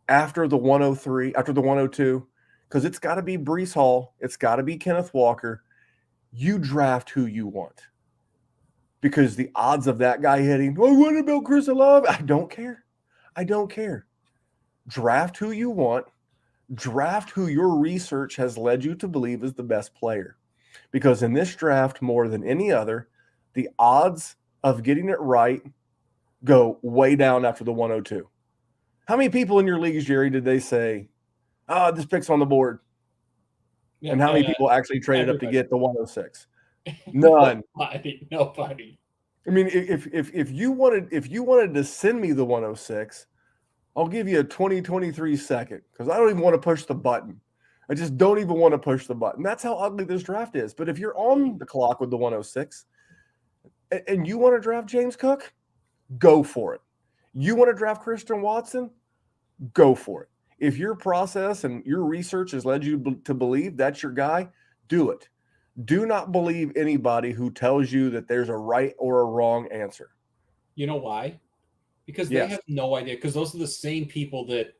after the 103, after the 102, because it's got to be Breece Hall, it's got to be Kenneth Walker, you draft who you want. Because the odds of that guy hitting, what about Chris Olave? I don't care. Draft who you want. Draft who your research has led you to believe is the best player. Because in this draft, more than any other, the odds of getting it right go way down after the 102. How many people in your leagues, Jerry, did they say, this pick's on the board? Yeah, and how many people actually traded up to get the 106? None. Nobody. I mean, if you wanted to send me the 106, I'll give you a 20-23 second because I don't even want to push the button. I just don't even want to push the button. That's how ugly this draft is. But if you're on the clock with the 106 and you want to draft James Cook, go for it. You want to draft Christian Watson, go for it. If your process and your research has led you to believe that's your guy, do it. Do not believe anybody who tells you that there's a right or a wrong answer. You know why? Because they have no idea. Because those are the same people that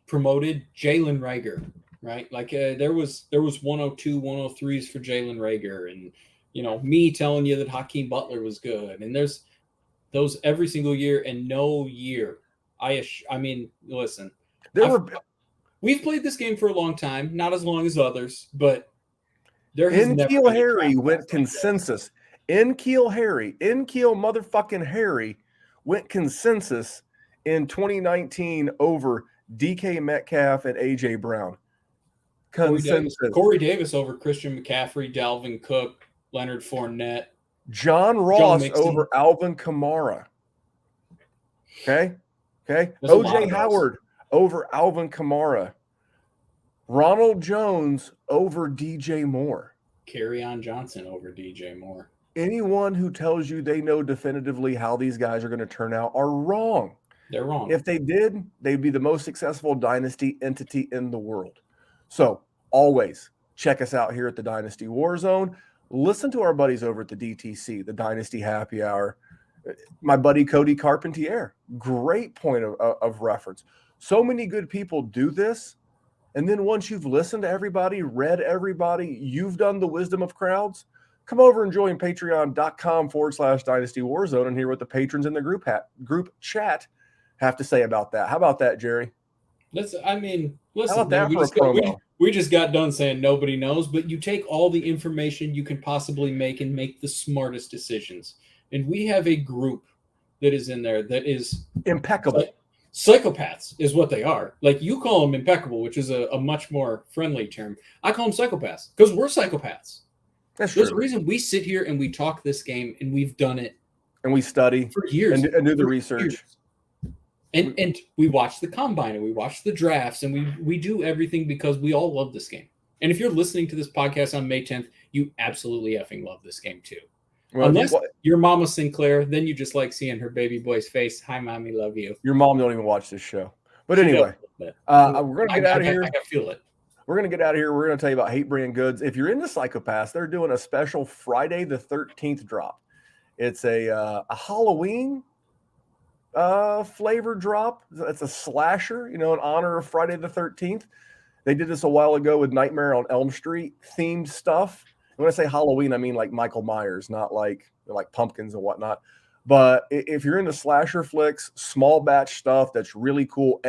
promoted Jalen Reagor, right? Like there was 102, 103s for Jalen Reagor, and me telling you that Hakeem Butler was good, and there's those every single year, and no year. I mean, listen, we've played this game for a long time, not as long as others, but there has never been Harry went consensus. Nkeel motherfucking Harry went consensus in 2019 over DK Metcalf and AJ Brown. Consensus. Corey Davis over Christian McCaffrey, Dalvin Cook, Leonard Fournette. John Ross over Alvin Kamara. Okay. OJ Howard over Alvin Kamara. Ronald Jones over DJ Moore. Kerryon Johnson over DJ Moore. Anyone who tells you they know definitively how these guys are going to turn out are wrong. They're wrong. If they did, they'd be the most successful dynasty entity in the world. So always check us out here at the Dynasty WarZone. Listen to our buddies over at the DTC, the Dynasty Happy Hour. My buddy Cody Carpentier, great point of reference. So many good people do this. And then once you've listened to everybody, read everybody, you've done the wisdom of crowds, come over and join patreon.com/Dynasty WarZone and hear what the patrons in the group chat have to say about that. How about that, Jerry? Listen, How about that for a promo? We just got done saying nobody knows, but you take all the information you can possibly make and make the smartest decisions. And we have a group that is in there that is impeccable. Psychopaths is what they are. Like, you call them impeccable, which is a much more friendly term. I call them psychopaths because we're psychopaths. That's true. There's a reason we sit here and we talk this game, and we've done it. And we study for years. And do the research. And we watch the combine and we watch the drafts and we do everything because we all love this game. And if you're listening to this podcast on May 10th, you absolutely effing love this game too. Well, unless you're Mama Sinclair, then you just like seeing her baby boy's face. Hi, Mommy, love you. Your mom don't even watch this show. But anyway, we're going to get out of here. I can feel it. We're going to get out of here. We're going to tell you about Hate Brand Goods. If you're into Psychopaths, they're doing a special Friday the 13th drop. It's a Halloween flavor drop. It's a slasher, in honor of Friday the 13th. They did this a while ago with Nightmare on Elm Street themed stuff. And when I say Halloween, I mean like Michael Myers, not like pumpkins and whatnot. But if you're into slasher flicks, small batch stuff that's really cool,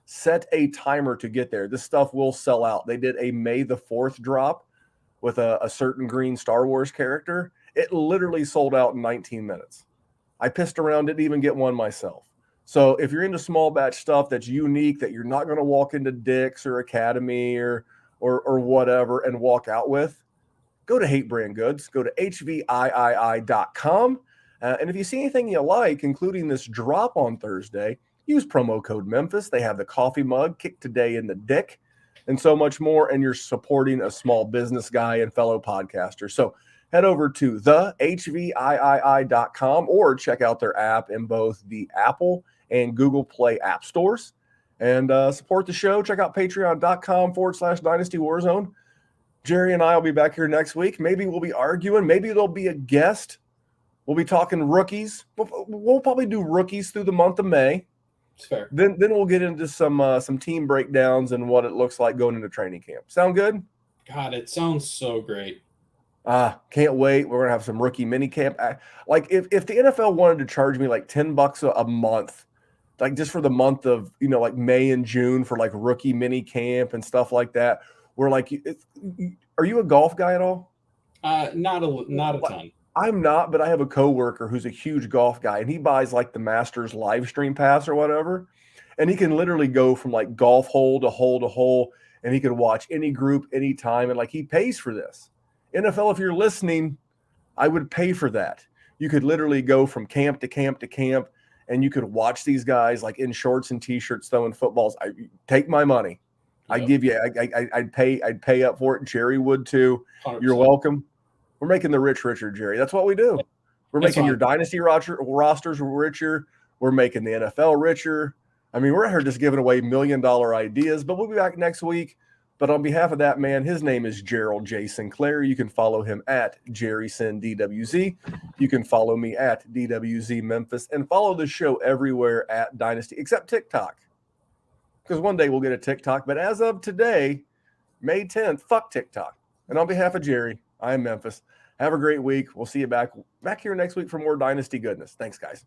set a timer to get there. This stuff will sell out. They did a May the 4th drop with a certain green Star Wars character. It literally sold out in 19 minutes. I pissed around, didn't even get one myself. So if you're into small batch stuff that's unique, that you're not going to walk into Dick's or Academy or whatever and walk out with, go to Hate Brand Goods. Go to HVIII.com. And if you see anything you like, including this drop on Thursday, use promo code Memphis. They have the coffee mug, Kick Today in the Dick, and so much more. And you're supporting a small business guy and fellow podcaster. So head over to thehviii.com or check out their app in both the Apple and Google Play app stores and support the show. Check out patreon.com/Dynasty WarZone. Jerry and I will be back here next week. Maybe we'll be arguing. Maybe there'll be a guest. We'll be talking rookies. We'll probably do rookies through the month of May. It's fair. Then we'll get into some team breakdowns and what it looks like going into training camp. Sound good? God, it sounds so great. Can't wait. We're going to have some rookie mini camp. Like if the NFL wanted to charge me like $10 a month, like just for the month of, like May and June for like rookie mini camp and stuff like that, we're like, are you a golf guy at all? Not a ton. I'm not, but I have a coworker who's a huge golf guy, and he buys like the Masters live stream pass or whatever, and he can literally go from like golf hole to hole to hole, and he can watch any group anytime, and like he pays for this. NFL, if you're listening, I would pay for that. You could literally go from camp to camp to camp, and you could watch these guys like in shorts and t-shirts throwing footballs. I take my money. Yep. I give you. I'd pay up for it. Jerry would too. 100%. You're welcome. We're making the rich richer, Jerry. That's what we do. We're making your dynasty rosters richer. We're making the NFL richer. I mean, we're here just giving away $1 million ideas, but we'll be back next week. But on behalf of that man, his name is Gerald J. Sinclair. You can follow him at JerrySinDWZ. You can follow me at DWZ Memphis and follow the show everywhere at Dynasty, except TikTok. Because one day we'll get a TikTok. But as of today, May 10th, fuck TikTok. And on behalf of Jerry, I am Memphis. Have a great week. We'll see you back here next week for more Dynasty goodness. Thanks, guys.